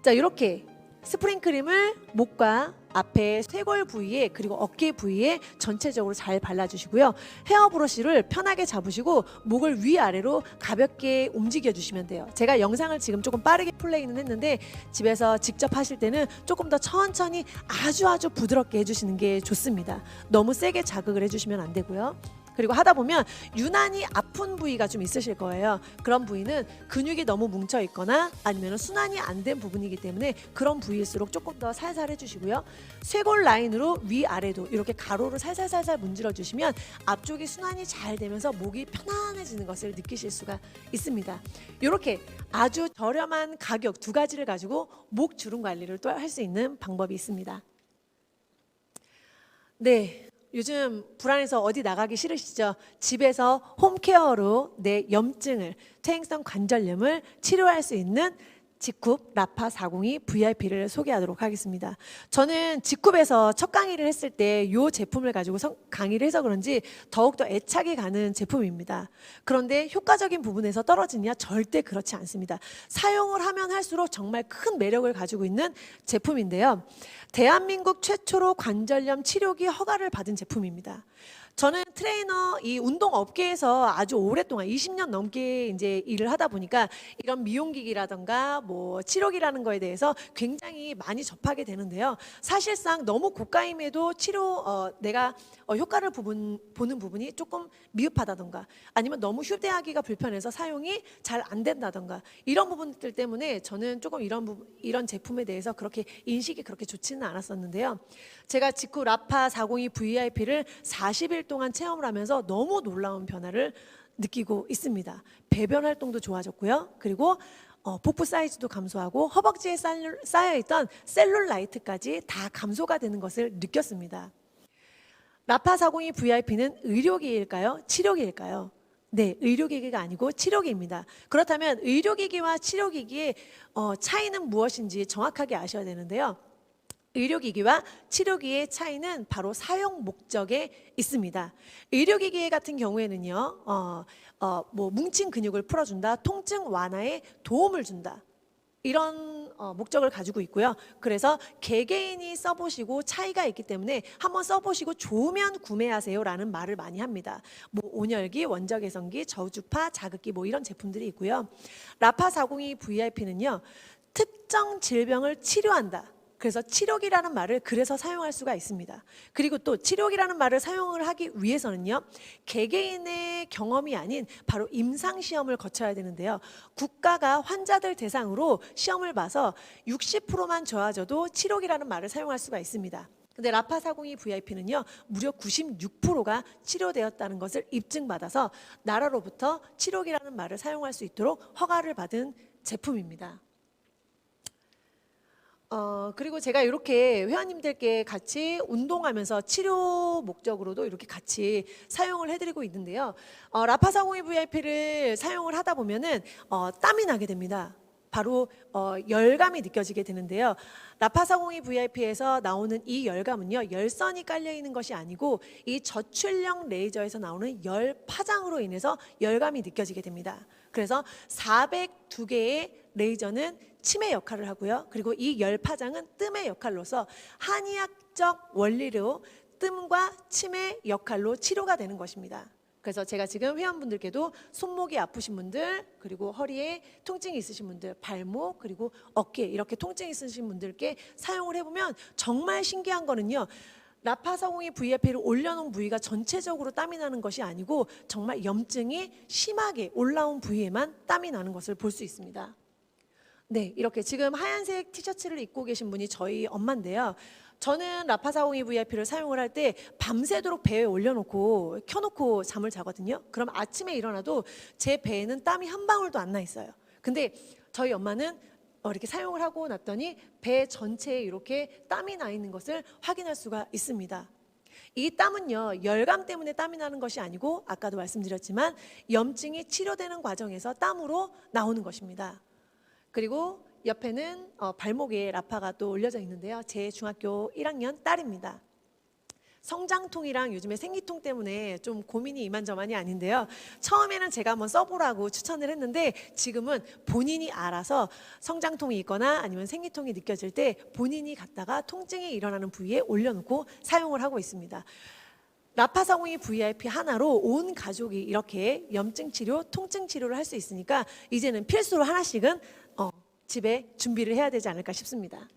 자, 이렇게 스프링 크림을 목과 앞에 쇄골 부위에 그리고 어깨 부위에 전체적으로 잘 발라주시고요. 헤어 브러쉬를 편하게 잡으시고 목을 위아래로 가볍게 움직여 주시면 돼요. 제가 영상을 지금 조금 빠르게 플레이는 했는데 집에서 직접 하실 때는 조금 더 천천히 아주 부드럽게 해주시는 게 좋습니다. 너무 세게 자극을 해주시면 안 되고요. 그리고 하다 보면 유난히 아픈 부위가 좀 있으실 거예요. 그런 부위는 근육이 너무 뭉쳐 있거나 아니면 순환이 안 된 부분이기 때문에 그런 부위일수록 조금 더 살살 해주시고요. 쇄골 라인으로 위아래도 이렇게 가로로 살살 문질러 주시면 앞쪽이 순환이 잘 되면서 목이 편안해지는 것을 느끼실 수가 있습니다. 이렇게 아주 저렴한 가격 두 가지를 가지고 목 주름 관리를 또 할 수 있는 방법이 있습니다. 네. 요즘 불안해서 어디 나가기 싫으시죠? 집에서 홈케어로 내 염증을, 퇴행성 관절염을 치료할 수 있는 직굽 라파 402 VIP를 소개하도록 하겠습니다. 저는 직굽에서 첫 강의를 했을 때 이 제품을 가지고 강의를 해서 그런지 더욱더 애착이 가는 제품입니다. 그런데 효과적인 부분에서 떨어지냐? 절대 그렇지 않습니다. 사용을 하면 할수록 정말 큰 매력을 가지고 있는 제품인데요. 대한민국 최초로 관절염 치료기 허가를 받은 제품입니다. 저는 트레이너 이 운동 업계에서 아주 오랫동안 20년 넘게 이제 일을 하다 보니까 이런 미용기기라던가 뭐 치료기라는 거에 대해서 굉장히 많이 접하게 되는데요. 사실상 너무 고가임에도 내가 효과를 보는 부분이 조금 미흡하다던가 아니면 너무 휴대하기가 불편해서 사용이 잘 안 된다던가 이런 부분들 때문에 저는 조금 이런 제품에 대해서 그렇게 인식이 그렇게 좋지는 않았었는데요. 제가 직구 라파 402 VIP를 40일 동안 체험을 하면서 너무 놀라운 변화를 느끼고 있습니다. 배변 활동도 좋아졌고요. 그리고 복부 사이즈도 감소하고 허벅지에 쌓여있던 셀룰라이트까지 다 감소가 되는 것을 느꼈습니다. 라파 402 VIP는 의료기기일까요? 치료기일까요? 네, 의료기기가 아니고 치료기입니다. 그렇다면 의료기기와 치료기기의 차이는 무엇인지 정확하게 아셔야 되는데요. 의료기기와 치료기의 차이는 바로 사용 목적에 있습니다. 의료기기 같은 경우에는요, 뭐 뭉친 근육을 풀어준다, 통증 완화에 도움을 준다. 이런 목적을 가지고 있고요. 그래서 개개인이 써보시고 차이가 있기 때문에 한번 써보시고 좋으면 구매하세요라는 말을 많이 합니다. 뭐 온열기, 원적외선기, 저주파, 자극기 뭐 이런 제품들이 있고요. 라파 402 VIP는요. 특정 질병을 치료한다. 그래서 치료기라는 말을 그래서 사용할 수가 있습니다. 그리고 또 치료기라는 말을 사용을 하기 위해서는요. 개개인의 경험이 아닌 바로 임상시험을 거쳐야 되는데요. 국가가 환자들 대상으로 시험을 봐서 60%만 좋아져도 치료기라는 말을 사용할 수가 있습니다. 근데 라파 402 VIP는요. 무려 96%가 치료되었다는 것을 입증받아서 나라로부터 치료기라는 말을 사용할 수 있도록 허가를 받은 제품입니다. 그리고 제가 이렇게 회원님들께 같이 운동하면서 치료 목적으로도 이렇게 같이 사용을 해드리고 있는데요. 라파 402 VIP를 사용을 하다 보면은 땀이 나게 됩니다. 바로 열감이 느껴지게 되는데요. 라파 402 VIP에서 나오는 이 열감은요. 열선이 깔려 있는 것이 아니고 이 저출력 레이저에서 나오는 열 파장으로 인해서 열감이 느껴지게 됩니다. 그래서 402개의 레이저는 치매 역할을 하고요. 그리고 이 열 파장은 뜸의 역할로서 한의학적 원리로 뜸과 치매 역할로 치료가 되는 것입니다. 그래서 제가 지금 회원분들께도 손목이 아프신 분들, 그리고 허리에 통증이 있으신 분들, 발목, 그리고 어깨 이렇게 통증이 있으신 분들께 사용을 해보면 정말 신기한 거는요. 라파 402 VIP를 올려놓은 부위가 전체적으로 땀이 나는 것이 아니고 정말 염증이 심하게 올라온 부위에만 땀이 나는 것을 볼 수 있습니다. 네, 이렇게 지금 하얀색 티셔츠를 입고 계신 분이 저희 엄마인데요. 저는 라파 402 VIP를 사용을 할 때 밤새도록 배에 올려놓고 켜놓고 잠을 자거든요. 그럼 아침에 일어나도 제 배에는 땀이 한 방울도 안 나 있어요. 근데 저희 엄마는 이렇게 사용을 하고 났더니 배 전체에 이렇게 땀이 나 있는 것을 확인할 수가 있습니다. 이 땀은요, 열감 때문에 땀이 나는 것이 아니고 아까도 말씀드렸지만 염증이 치료되는 과정에서 땀으로 나오는 것입니다. 그리고 옆에는 발목에 라파가 또 올려져 있는데요. 제 중학교 1학년 딸입니다. 성장통이랑 요즘에 생리통 때문에 좀 고민이 이만저만이 아닌데요. 처음에는 제가 한번 써보라고 추천을 했는데 지금은 본인이 알아서 성장통이 있거나 아니면 생리통이 느껴질 때 본인이 갖다가 통증이 일어나는 부위에 올려놓고 사용을 하고 있습니다. 라파 402 VIP 하나로 온 가족이 이렇게 염증 치료, 통증 치료를 할 수 있으니까 이제는 필수로 하나씩은 집에 준비를 해야 되지 않을까 싶습니다.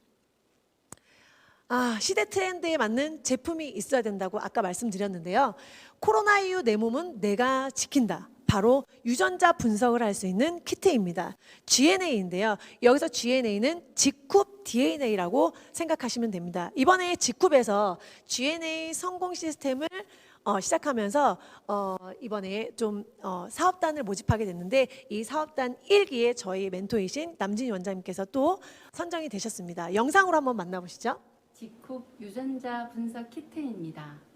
시대 트렌드에 맞는 제품이 있어야 된다고 아까 말씀드렸는데요. 코로나 이후 내 몸은 내가 지킨다. 바로 유전자 분석을 할 수 있는 키트입니다. GNA인데요. 여기서 GNA는 직쿱 DNA라고 생각하시면 됩니다. 이번에 직쿱에서 GNA 성공 시스템을 시작하면서 이번에 좀 사업단을 모집하게 됐는데 이 사업단 1기에 저희 멘토이신 남진희 원장님께서 또 선정이 되셨습니다. 영상으로 한번 만나보시죠. 직쿱 유전자 분석 키트입니다.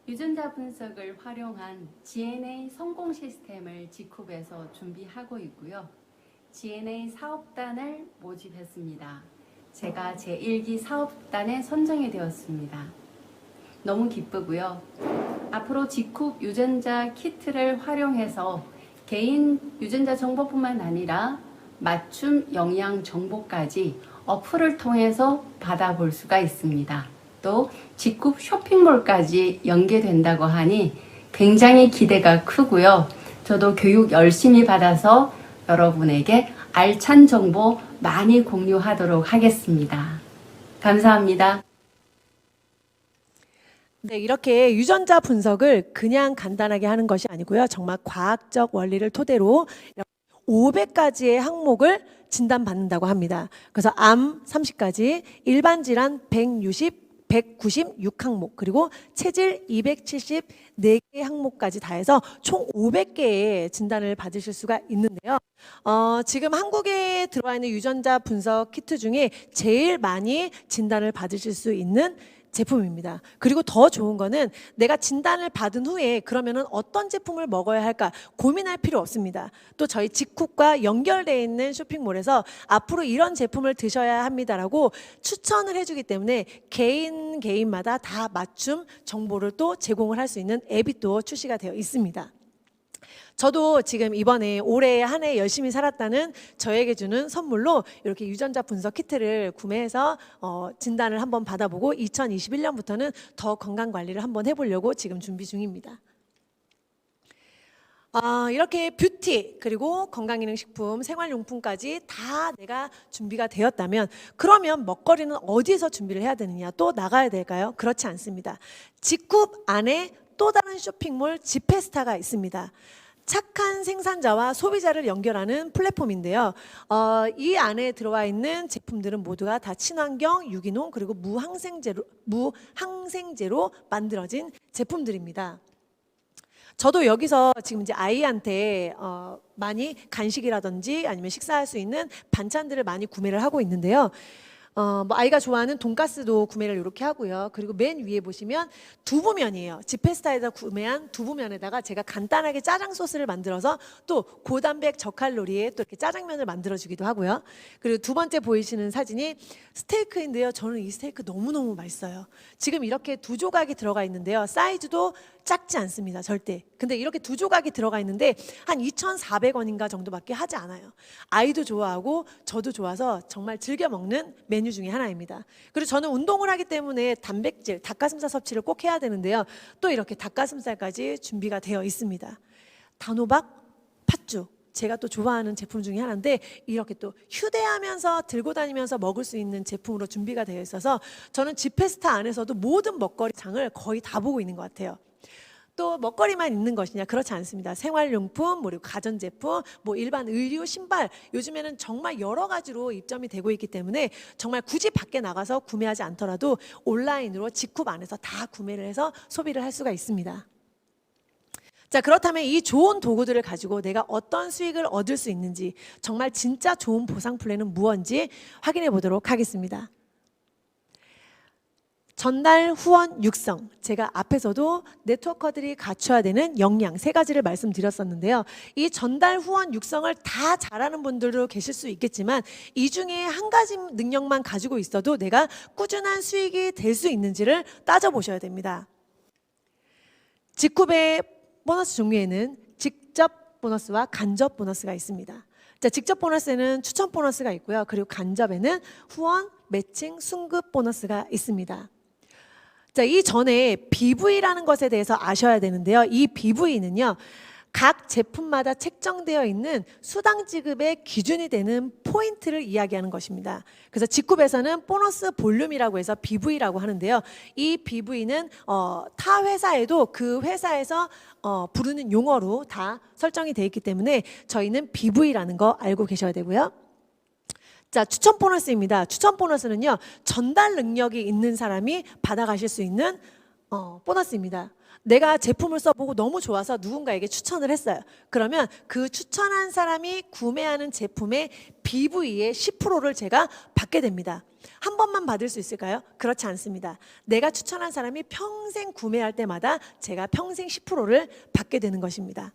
유전자 분석을 활용한 GNA 성공 시스템을 직쿱에서 준비하고 있고요. GNA 사업단을 모집했습니다. 제가 제1기 사업단에 선정이 되었습니다. 너무 기쁘고요. 앞으로 직쿱 유전자 키트를 활용해서 개인 유전자 정보뿐만 아니라 맞춤 영양 정보까지 어플을 통해서 받아볼 수가 있습니다. 또 직쿱 쇼핑몰까지 연계된다고 하니 굉장히 기대가 크고요. 저도 교육 열심히 받아서 여러분에게 알찬 정보 많이 공유하도록 하겠습니다. 감사합니다. 네, 이렇게 유전자 분석을 그냥 간단하게 하는 것이 아니고요. 정말 과학적 원리를 토대로 500가지의 항목을 진단받는다고 합니다. 그래서 암 30가지, 일반 질환 196항목, 그리고 체질 274개 항목까지 다 해서 총 500개의 진단을 받으실 수가 있는데요. 지금 한국에 들어와 있는 유전자 분석 키트 중에 제일 많이 진단을 받으실 수 있는 제품입니다. 그리고 더 좋은 거는 내가 진단을 받은 후에 그러면은 어떤 제품을 먹어야 할까 고민할 필요 없습니다. 또 저희 직쿱과 연결되어 있는 쇼핑몰에서 앞으로 이런 제품을 드셔야 합니다라고 추천을 해주기 때문에 개인마다 다 맞춤 정보를 또 제공을 할 수 있는 앱이 또 출시가 되어 있습니다. 저도 지금 이번에 올해 한 해 열심히 살았다는 저에게 주는 선물로 이렇게 유전자 분석 키트를 구매해서 진단을 한번 받아보고 2021년부터는 더 건강 관리를 한번 해보려고 지금 준비 중입니다. 이렇게 뷰티 그리고 건강기능식품, 생활용품까지 다 내가 준비가 되었다면 그러면 먹거리는 어디서 준비를 해야 되느냐? 또 나가야 될까요? 그렇지 않습니다. 직굽 안에 또 다른 쇼핑몰 지페스타가 있습니다. 착한 생산자와 소비자를 연결하는 플랫폼인데요. 이 안에 들어와 있는 제품들은 모두가 다 친환경, 유기농 그리고 무항생제로 만들어진 제품들입니다. 저도 여기서 지금 이제 아이한테 많이 간식이라든지 아니면 식사할 수 있는 반찬들을 많이 구매를 하고 있는데요. 뭐 아이가 좋아하는 돈가스도 구매를 이렇게 하고요. 그리고 맨 위에 보시면 두부면이에요. 지페스타에서 구매한 두부면에다가 제가 간단하게 짜장 소스를 만들어서 또 고단백 저칼로리에 또 이렇게 짜장면을 만들어 주기도 하고요. 그리고 두 번째 보이시는 사진이 스테이크인데요. 저는 이 스테이크 너무너무 맛있어요. 지금 이렇게 두 조각이 들어가 있는데요. 사이즈도 작지 않습니다. 절대. 근데 이렇게 두 조각이 들어가 있는데 한 2,400원인가 정도밖에 하지 않아요. 아이도 좋아하고 저도 좋아서 정말 즐겨 먹는 메뉴 중에 하나입니다. 그리고 저는 운동을 하기 때문에 단백질, 닭가슴살 섭취를 꼭 해야 되는데요. 또 이렇게 닭가슴살까지 준비가 되어 있습니다. 단호박, 팥죽. 제가 또 좋아하는 제품 중에 하나인데 이렇게 또 휴대하면서 들고 다니면서 먹을 수 있는 제품으로 준비가 되어 있어서 저는 지페스타 안에서도 모든 먹거리 장을 거의 다 보고 있는 것 같아요. 또 먹거리만 있는 것이냐? 그렇지 않습니다. 생활용품, 그리고 가전제품, 뭐 일반 의류, 신발 요즘에는 정말 여러 가지로 입점이 되고 있기 때문에 정말 굳이 밖에 나가서 구매하지 않더라도 온라인으로 직굽 안에서 다 구매를 해서 소비를 할 수가 있습니다. 자, 그렇다면 이 좋은 도구들을 가지고 내가 어떤 수익을 얻을 수 있는지 정말 진짜 좋은 보상 플랜은 무엇인지 확인해 보도록 하겠습니다. 전달, 후원, 육성. 제가 앞에서도 네트워커들이 갖춰야 되는 역량 세 가지를 말씀드렸었는데요. 이 전달, 후원, 육성을 다 잘하는 분들도 계실 수 있겠지만 이 중에 한 가지 능력만 가지고 있어도 내가 꾸준한 수익이 될 수 있는지를 따져보셔야 됩니다. 직굽의 보너스 종류에는 직접 보너스와 간접 보너스가 있습니다. 자, 직접 보너스에는 추천 보너스가 있고요. 그리고 간접에는 후원, 매칭, 순급 보너스가 있습니다. 자, 이 전에 BV라는 것에 대해서 아셔야 되는데요. 이 BV는요, 각 제품마다 책정되어 있는 수당 지급의 기준이 되는 포인트를 이야기하는 것입니다. 그래서 직굽에서는 보너스 볼륨이라고 해서 BV라고 하는데요. 이 BV는 타 회사에도 그 회사에서 부르는 용어로 다 설정이 되어 있기 때문에 저희는 BV라는 거 알고 계셔야 되고요. 자, 추천 보너스입니다. 추천 보너스는요, 전달 능력이 있는 사람이 받아가실 수 있는 보너스입니다. 내가 제품을 써보고 너무 좋아서 누군가에게 추천을 했어요. 그러면 그 추천한 사람이 구매하는 제품의 BV의 10%를 제가 받게 됩니다. 한 번만 받을 수 있을까요? 그렇지 않습니다. 내가 추천한 사람이 평생 구매할 때마다 제가 평생 10%를 받게 되는 것입니다.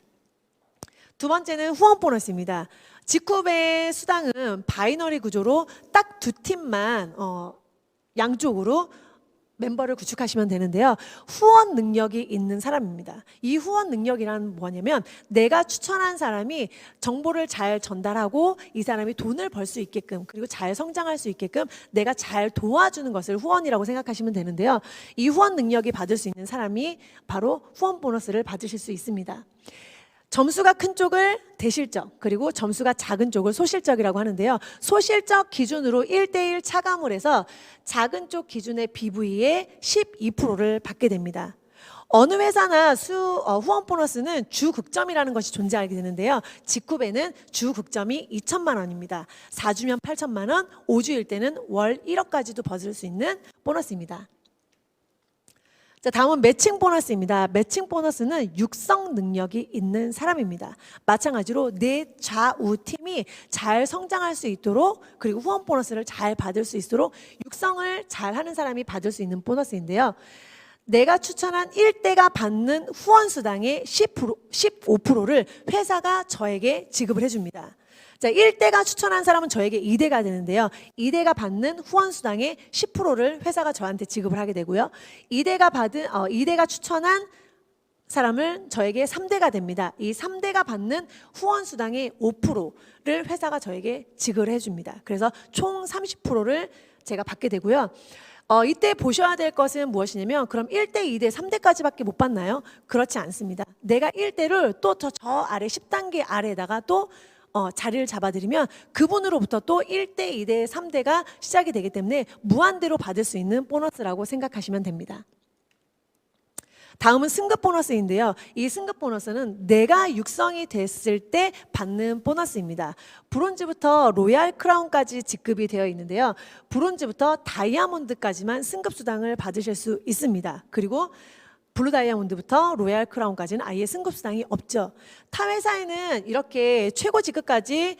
두 번째는 후원 보너스입니다. 직굽의 수당은 바이너리 구조로 딱 두 팀만 양쪽으로 멤버를 구축하시면 되는데요. 후원 능력이 있는 사람입니다. 이 후원 능력이란 뭐냐면 내가 추천한 사람이 정보를 잘 전달하고 이 사람이 돈을 벌 수 있게끔 그리고 잘 성장할 수 있게끔 내가 잘 도와주는 것을 후원이라고 생각하시면 되는데요. 이 후원 능력이 받을 수 있는 사람이 바로 후원 보너스를 받으실 수 있습니다. 점수가 큰 쪽을 대실적, 그리고 점수가 작은 쪽을 소실적이라고 하는데요. 소실적 기준으로 1대1 차감을 해서 작은 쪽 기준의 BV의 12%를 받게 됩니다. 어느 회사나 후원 보너스는 주 극점이라는 것이 존재하게 되는데요. 직굽에는 주 극점이 2천만 원입니다. 4주면 8천만 원, 5주일 때는 월 1억까지도 받을 수 있는 보너스입니다. 자, 다음은 매칭 보너스입니다. 매칭 보너스는 육성 능력이 있는 사람입니다. 마찬가지로 내 좌우 팀이 잘 성장할 수 있도록 그리고 후원 보너스를 잘 받을 수 있도록 육성을 잘 하는 사람이 받을 수 있는 보너스인데요. 내가 추천한 1대가 받는 후원 수당의 15%를 회사가 저에게 지급을 해줍니다. 자, 1대가 추천한 사람은 저에게 2대가 되는데요. 2대가 받는 후원 수당의 10%를 회사가 저한테 지급을 하게 되고요. 2대가 추천한 사람을 저에게 3대가 됩니다. 이 3대가 받는 후원 수당의 5%를 회사가 저에게 지급을 해줍니다. 그래서 총 30%를 제가 받게 되고요. 이때 보셔야 될 것은 무엇이냐면 그럼 1대, 2대, 3대까지밖에 못 받나요? 그렇지 않습니다. 내가 1대를 또 저 아래 10단계 아래에다가 또 자리를 잡아드리면 그분으로부터 또 1대, 2대, 3대가 시작이 되기 때문에 무한대로 받을 수 있는 보너스라고 생각하시면 됩니다. 다음은 승급 보너스인데요. 이 승급 보너스는 내가 육성이 됐을 때 받는 보너스입니다. 브론즈부터 로얄 크라운까지 지급이 되어 있는데요. 브론즈부터 다이아몬드까지만 승급 수당을 받으실 수 있습니다. 그리고 블루 다이아몬드부터 로얄 크라운까지는 아예 승급 수당이 없죠. 타 회사에는 이렇게 최고 직급까지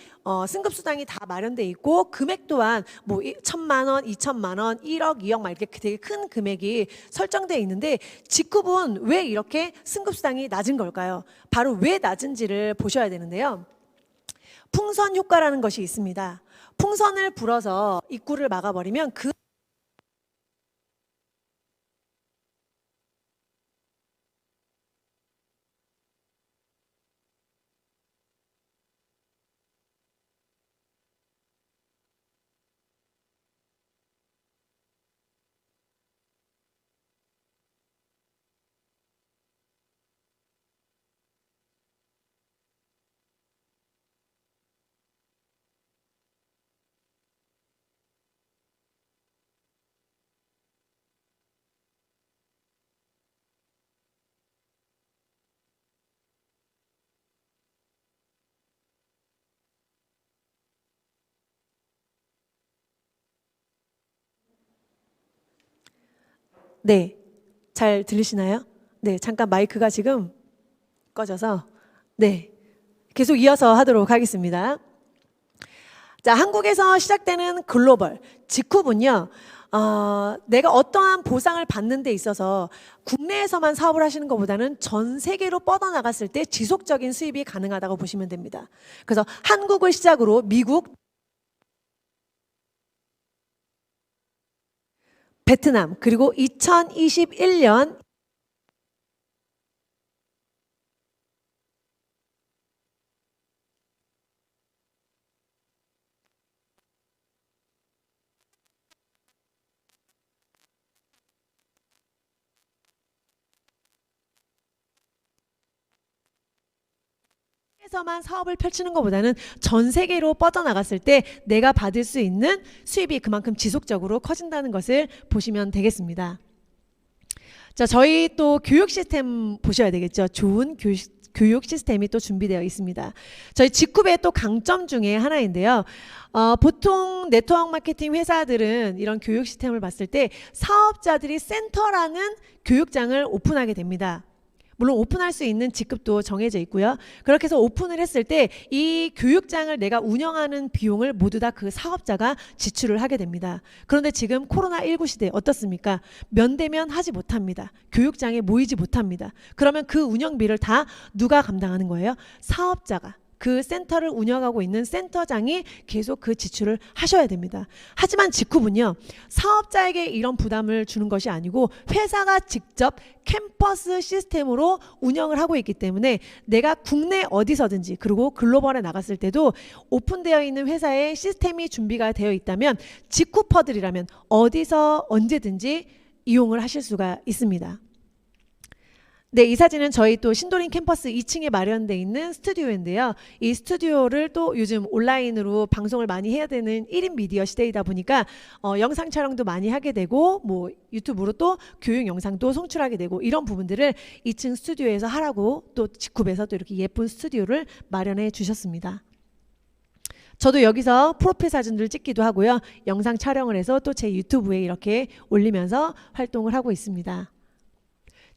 승급 수당이 다 마련돼 있고 금액 또한 뭐 1,000만 원, 2,000만 원, 1억, 2억 막 이렇게 되게 큰 금액이 설정돼 있는데 직급은 왜 이렇게 승급 수당이 낮은 걸까요? 바로 왜 낮은지를 보셔야 되는데요. 풍선 효과라는 것이 있습니다. 풍선을 불어서 입구를 막아버리면 그 네, 잘 들리시나요? 네, 잠깐 마이크가 지금 꺼져서 네, 계속 이어서 하도록 하겠습니다. 자, 한국에서 시작되는 글로벌 직후군요. 내가 어떠한 보상을 받는 데 있어서 국내에서만 사업을 하시는 것보다는 전 세계로 뻗어나갔을 때 지속적인 수입이 가능하다고 보시면 됩니다. 그래서 한국을 시작으로 미국, 베트남, 그리고 2021년 에서만 사업을 펼치는 것보다는 전 세계로 뻗어나갔을 때 내가 받을 수 있는 수입이 그만큼 지속적으로 커진다는 것을 보시면 되겠습니다. 자, 저희 또 교육 시스템 보셔야 되겠죠. 좋은 교육 시스템이 또 준비되어 있습니다. 저희 직급의 또 강점 중에 하나인데요. 보통 네트워크 마케팅 회사들은 이런 교육 시스템을 봤을 때 사업자들이 센터라는 교육장을 오픈하게 됩니다. 물론 오픈할 수 있는 직급도 정해져 있고요. 그렇게 해서 오픈을 했을 때 이 교육장을 내가 운영하는 비용을 모두 다 그 사업자가 지출을 하게 됩니다. 그런데 지금 코로나19 시대 어떻습니까? 면대면 하지 못합니다. 교육장에 모이지 못합니다. 그러면 그 운영비를 다 누가 감당하는 거예요? 사업자가. 그 센터를 운영하고 있는 센터장이 계속 그 지출을 하셔야 됩니다. 하지만 직후분요, 사업자에게 이런 부담을 주는 것이 아니고 회사가 직접 캠퍼스 시스템으로 운영을 하고 있기 때문에 내가 국내 어디서든지 그리고 글로벌에 나갔을 때도 오픈되어 있는 회사의 시스템이 준비가 되어 있다면 직후퍼들이라면 어디서 언제든지 이용을 하실 수가 있습니다. 네, 이 사진은 저희 또 신도림 캠퍼스 2층에 마련되어 있는 스튜디오인데요. 이 스튜디오를 또 요즘 온라인으로 방송을 많이 해야 되는 1인 미디어 시대이다 보니까 영상 촬영도 많이 하게 되고 뭐 유튜브로 또 교육 영상도 송출하게 되고 이런 부분들을 2층 스튜디오에서 하라고 또 직급에서 또 이렇게 예쁜 스튜디오를 마련해 주셨습니다. 저도 여기서 프로필 사진들 찍기도 하고요. 영상 촬영을 해서 또 제 유튜브에 이렇게 올리면서 활동을 하고 있습니다.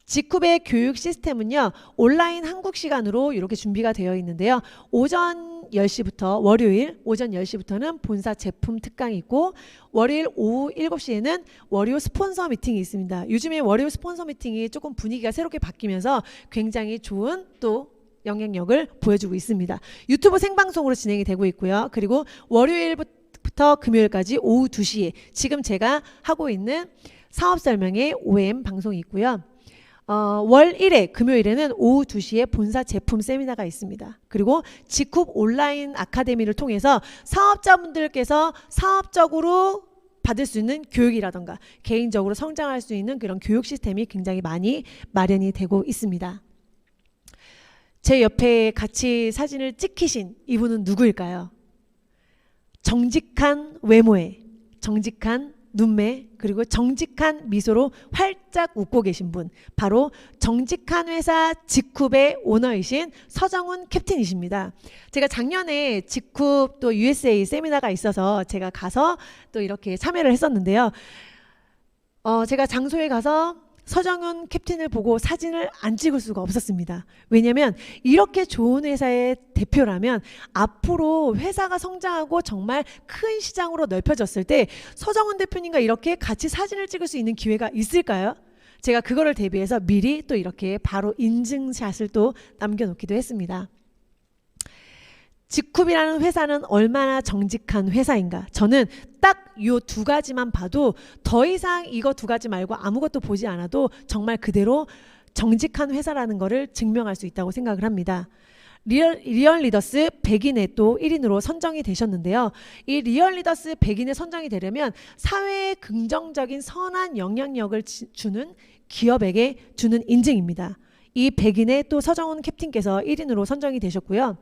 직급의 교육 시스템은요, 온라인 한국 시간으로 이렇게 준비가 되어 있는데요. 오전 10시부터 월요일 오전 10시부터는 본사 제품 특강이 있고 월요일 오후 7시에는 월요 스폰서 미팅이 있습니다. 요즘에 월요 스폰서 미팅이 조금 분위기가 새롭게 바뀌면서 굉장히 좋은 또 영향력을 보여주고 있습니다. 유튜브 생방송으로 진행이 되고 있고요. 그리고 월요일부터 금요일까지 오후 2시에 지금 제가 하고 있는 사업 설명회 OM 방송이 있고요. 월 1회 금요일에는 오후 2시에 본사 제품 세미나가 있습니다. 그리고 직쿱 온라인 아카데미를 통해서 사업자분들께서 사업적으로 받을 수 있는 교육이라던가 개인적으로 성장할 수 있는 그런 교육 시스템이 굉장히 많이 마련이 되고 있습니다. 제 옆에 같이 사진을 찍히신 이분은 누구일까요? 정직한 외모에 정직한 눈매 그리고 정직한 미소로 활짝 웃고 계신 분, 바로 정직한 회사 직쿱의 오너이신 서정훈 캡틴이십니다. 제가 작년에 직쿱 또 USA 세미나가 있어서 제가 가서 또 이렇게 참여를 했었는데요. 제가 장소에 가서 서정훈 캡틴을 보고 사진을 안 찍을 수가 없었습니다. 왜냐하면 이렇게 좋은 회사의 대표라면 앞으로 회사가 성장하고 정말 큰 시장으로 넓혀졌을 때 서정훈 대표님과 이렇게 같이 사진을 찍을 수 있는 기회가 있을까요? 제가 그거를 대비해서 미리 또 이렇게 바로 인증샷을 또 남겨놓기도 했습니다. 직쿱이라는 회사는 얼마나 정직한 회사인가? 저는 딱 이 두 가지만 봐도 더 이상 이거 두 가지 말고 아무것도 보지 않아도 정말 그대로 정직한 회사라는 것을 증명할 수 있다고 생각을 합니다. 리얼 리더스 100인에 또 1인으로 선정이 되셨는데요. 이 리얼 리더스 100인에 선정이 되려면 사회에 긍정적인 선한 영향력을 주는 기업에게 주는 인증입니다. 이 100인에 또 서정훈 캡틴께서 1인으로 선정이 되셨고요.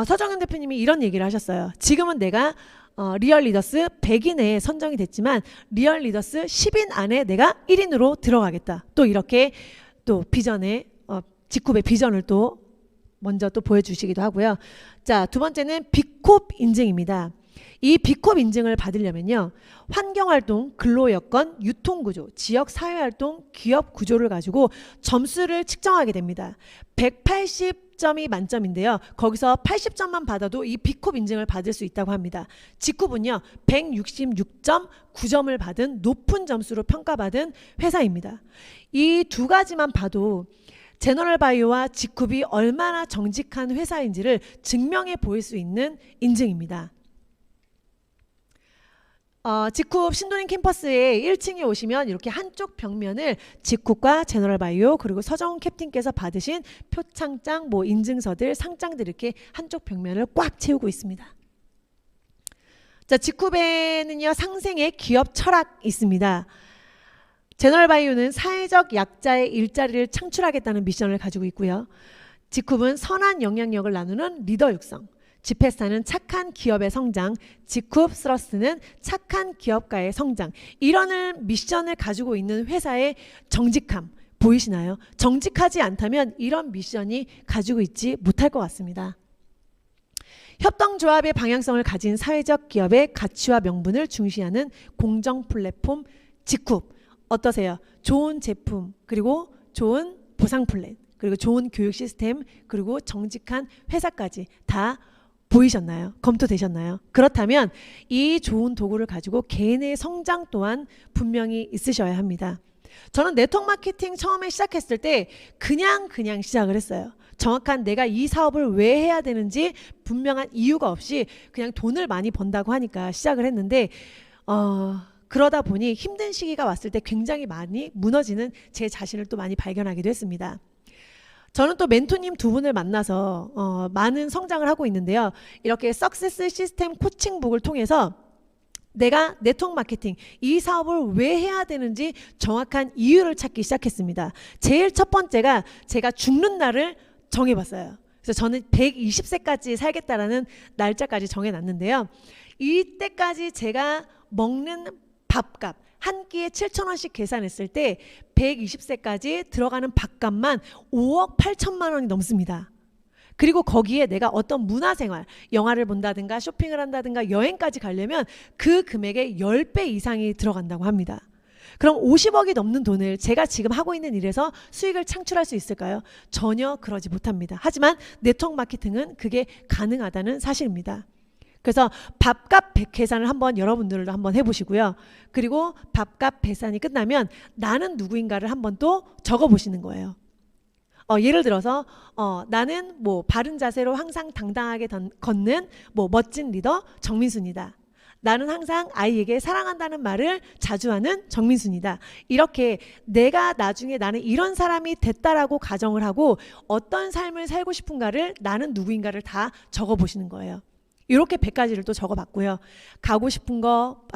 서정훈 대표님이 이런 얘기를 하셨어요. 지금은 내가 리얼 리더스 100인에 선정이 됐지만 리얼 리더스 10인 안에 내가 1인으로 들어가겠다. 또 이렇게 또 비전에 직쿱의 비전을 또 먼저 또 보여주시기도 하고요. 자, 두 번째는 비콥 인증입니다. 이 비콥 인증을 받으려면요, 환경활동, 근로여건, 유통구조, 지역사회활동, 기업구조를 가지고 점수를 측정하게 됩니다. 180점이 만점인데요. 거기서 80점만 받아도 이 비콥 인증을 받을 수 있다고 합니다. 직쿱은요 166.9점을 받은 높은 점수로 평가받은 회사입니다. 이 두 가지만 봐도 제너럴바이오와 직쿱이 얼마나 정직한 회사인지를 증명해 보일 수 있는 인증입니다. 직쿱 신도림 캠퍼스에 1층에 오시면 이렇게 한쪽 벽면을 직쿱과 제너럴바이오 그리고 서정훈 캡틴께서 받으신 표창장, 인증서들, 상장들 이렇게 한쪽 벽면을 꽉 채우고 있습니다. 자, 직쿱에는요 상생의 기업 철학이 있습니다. 제너럴바이오는 사회적 약자의 일자리를 창출하겠다는 미션을 가지고 있고요. 직쿱은 선한 영향력을 나누는 리더 육성, 지페스타는 착한 기업의 성장, 직쿱 스러스는 착한 기업가의 성장, 이런 미션을 가지고 있는 회사의 정직함 보이시나요? 정직하지 않다면 이런 미션이 가지고 있지 못할 것 같습니다. 협동조합의 방향성을 가진 사회적 기업의 가치와 명분을 중시하는 공정 플랫폼 직쿱. 어떠세요? 좋은 제품, 그리고 좋은 보상 플랜, 그리고 좋은 교육 시스템, 그리고 정직한 회사까지 다 보이셨나요? 검토되셨나요? 그렇다면 이 좋은 도구를 가지고 개인의 성장 또한 분명히 있으셔야 합니다. 저는 네트워크 마케팅 처음에 시작했을 때 그냥 시작을 했어요. 정확한 내가 이 사업을 왜 해야 되는지 분명한 이유가 없이 그냥 돈을 많이 번다고 하니까 시작을 했는데 그러다 보니 힘든 시기가 왔을 때 굉장히 많이 무너지는 제 자신을 또 많이 발견하기도 했습니다. 저는 또 멘토님 두 분을 만나서 많은 성장을 하고 있는데요. 이렇게 석세스 시스템 코칭북을 통해서 내가 네트워크 마케팅 이 사업을 왜 해야 되는지 정확한 이유를 찾기 시작했습니다. 제일 첫 번째가 제가 죽는 날을 정해봤어요. 그래서 저는 120세까지 살겠다라는 날짜까지 정해놨는데요. 이때까지 제가 먹는 밥값 한 끼에 7,000원씩 계산했을 때 120세까지 들어가는 밥값만 5억 8천만 원이 넘습니다. 그리고 거기에 내가 어떤 문화생활, 영화를 본다든가 쇼핑을 한다든가 여행까지 가려면 그 금액의 10배 이상이 들어간다고 합니다. 그럼 50억이 넘는 돈을 제가 지금 하고 있는 일에서 수익을 창출할 수 있을까요? 전혀 그러지 못합니다. 하지만 네트워크 마케팅은 그게 가능하다는 사실입니다. 그래서 밥값 계산을 한번 여러분들도 한번 해보시고요. 그리고 밥값 계산이 끝나면 나는 누구인가를 한번 또 적어보시는 거예요. 예를 들어서 나는 바른 자세로 항상 당당하게 걷는 멋진 리더 정민수입니다. 나는 항상 아이에게 사랑한다는 말을 자주 하는 정민순이다. 이렇게 내가 나중에 나는 이런 사람이 됐다라고 가정을 하고 어떤 삶을 살고 싶은가를 나는 누구인가를 다 적어보시는 거예요. 이렇게 100가지를 또 적어봤고요. 가고 싶은 곳,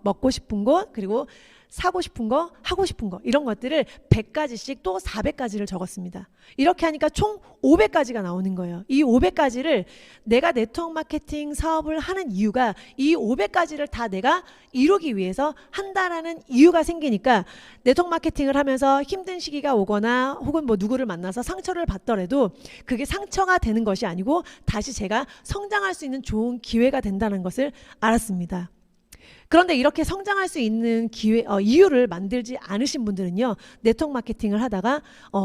먹고 싶은 곳, 그리고 사고 싶은 거, 하고 싶은 거 이런 것들을 100가지씩 또 400가지를 적었습니다. 이렇게 하니까 총 500가지가 나오는 거예요. 이 500가지를 내가 네트워크 마케팅 사업을 하는 이유가 이 500가지를 다 내가 이루기 위해서 한다라는 이유가 생기니까 네트워크 마케팅을 하면서 힘든 시기가 오거나 혹은 뭐 누구를 만나서 상처를 받더라도 그게 상처가 되는 것이 아니고 다시 제가 성장할 수 있는 좋은 기회가 된다는 것을 알았습니다. 그런데 이렇게 성장할 수 있는 이유를 만들지 않으신 분들은요, 네트워크 마케팅을 하다가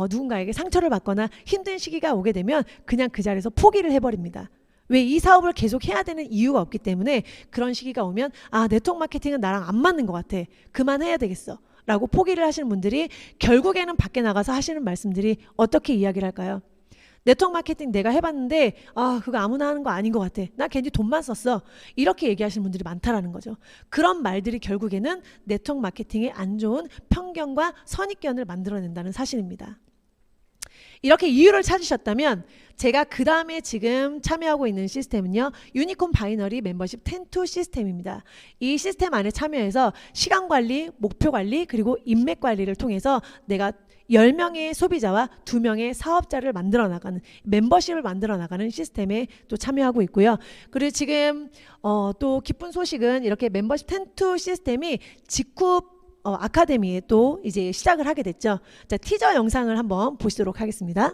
누군가에게 상처를 받거나 힘든 시기가 오게 되면 그냥 그 자리에서 포기를 해버립니다. 왜? 이 사업을 계속 해야 되는 이유가 없기 때문에 그런 시기가 오면 네트워크 마케팅은 나랑 안 맞는 것 같아. 그만해야 되겠어. 라고 포기를 하시는 분들이 결국에는 밖에 나가서 하시는 말씀들이 어떻게 이야기를 할까요? 네트워크 마케팅 내가 해봤는데 그거 아무나 하는 거 아닌 것 같아. 나 괜히 돈만 썼어. 이렇게 얘기하시는 분들이 많다라는 거죠. 그런 말들이 결국에는 네트워크 마케팅에 안 좋은 편견과 선입견을 만들어낸다는 사실입니다. 이렇게 이유를 찾으셨다면 제가 그 다음에 지금 참여하고 있는 시스템은요, 유니콘 바이너리 멤버십 10-2 시스템입니다. 이 시스템 안에 참여해서 시간 관리, 목표 관리, 그리고 인맥 관리를 통해서 내가 10명의 소비자와 2명의 사업자를 만들어 나가는, 멤버십을 만들어 나가는 시스템에 또 참여하고 있고요. 그리고 지금 또 기쁜 소식은 이렇게 멤버십 10-2 시스템이 직후 아카데미에 또 이제 시작을 하게 됐죠. 자, 티저 영상을 한번 보시도록 하겠습니다.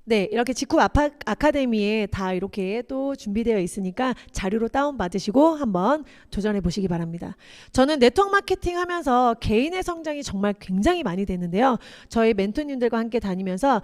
네, 이렇게 직후 아카데미에 다 이렇게 또 준비되어 있으니까 자료로 다운받으시고 한번 도전해 보시기 바랍니다. 저는 네트워크 마케팅 하면서 개인의 성장이 정말 굉장히 많이 됐는데요. 저희 멘토님들과 함께 다니면서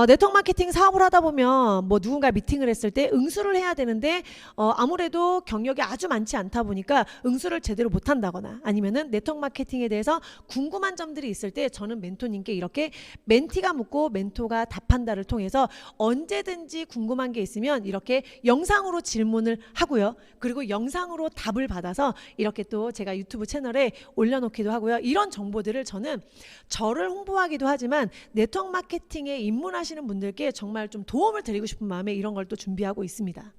네트워크 마케팅 사업을 하다 보면 뭐 누군가 미팅을 했을 때 응수를 해야 되는데 아무래도 경력이 아주 많지 않다 보니까 응수를 제대로 못한다거나 아니면은 네트워크 마케팅에 대해서 궁금한 점들이 있을 때 저는 멘토님께 이렇게 멘티가 묻고 멘토가 답한다를 통해서 언제든지 궁금한 게 있으면 이렇게 영상으로 질문을 하고요. 그리고 영상으로 답을 받아서 이렇게 또 제가 유튜브 채널에 올려놓기도 하고요. 이런 정보들을 저는 저를 홍보하기도 하지만 네트워크 마케팅에 입문하시는 분들께 정말 좀 도움을 드리고 싶은 마음에 이런 걸 또 준비하고 있습니다.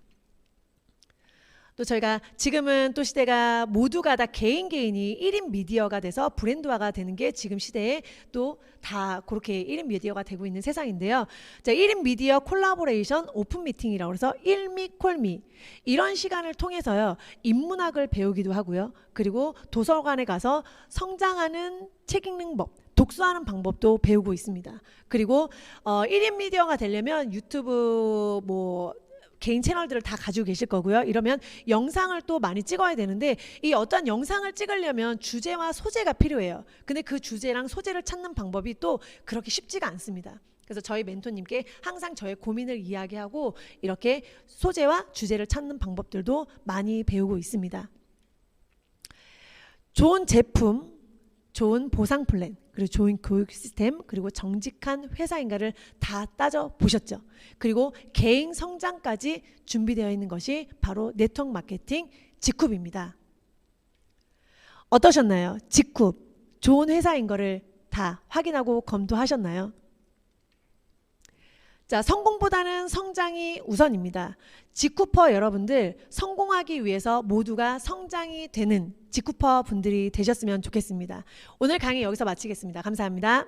또 저희가 지금은 또 시대가 모두가 다 개인이 1인 미디어가 돼서 브랜드화가 되는 게 지금 시대에 또 다 그렇게 1인 미디어가 되고 있는 세상인데요. 자, 1인 미디어 콜라보레이션 오픈 미팅이라고 해서 1미 콜미 이런 시간을 통해서요. 인문학을 배우기도 하고요. 그리고 도서관에 가서 성장하는 책 읽는 법, 독서하는 방법도 배우고 있습니다. 그리고 1인 미디어가 되려면 유튜브 개인 채널들을 다 가지고 계실 거고요. 이러면 영상을 또 많이 찍어야 되는데 이 어떤 영상을 찍으려면 주제와 소재가 필요해요. 근데 그 주제랑 소재를 찾는 방법이 또 그렇게 쉽지가 않습니다. 그래서 저희 멘토님께 항상 저의 고민을 이야기하고 이렇게 소재와 주제를 찾는 방법들도 많이 배우고 있습니다. 좋은 제품, 좋은 보상 플랜, 그리고 좋은 교육 시스템, 그리고 정직한 회사인가를 다 따져 보셨죠. 그리고 개인 성장까지 준비되어 있는 것이 바로 네트워크 마케팅 직쿱입니다. 어떠셨나요? 직쿱, 좋은 회사인 거를 다 확인하고 검토하셨나요? 자, 성공보다는 성장이 우선입니다. 직쿠퍼 여러분들 성공하기 위해서 모두가 성장이 되는 직쿠퍼 분들이 되셨으면 좋겠습니다. 오늘 강의 여기서 마치겠습니다. 감사합니다.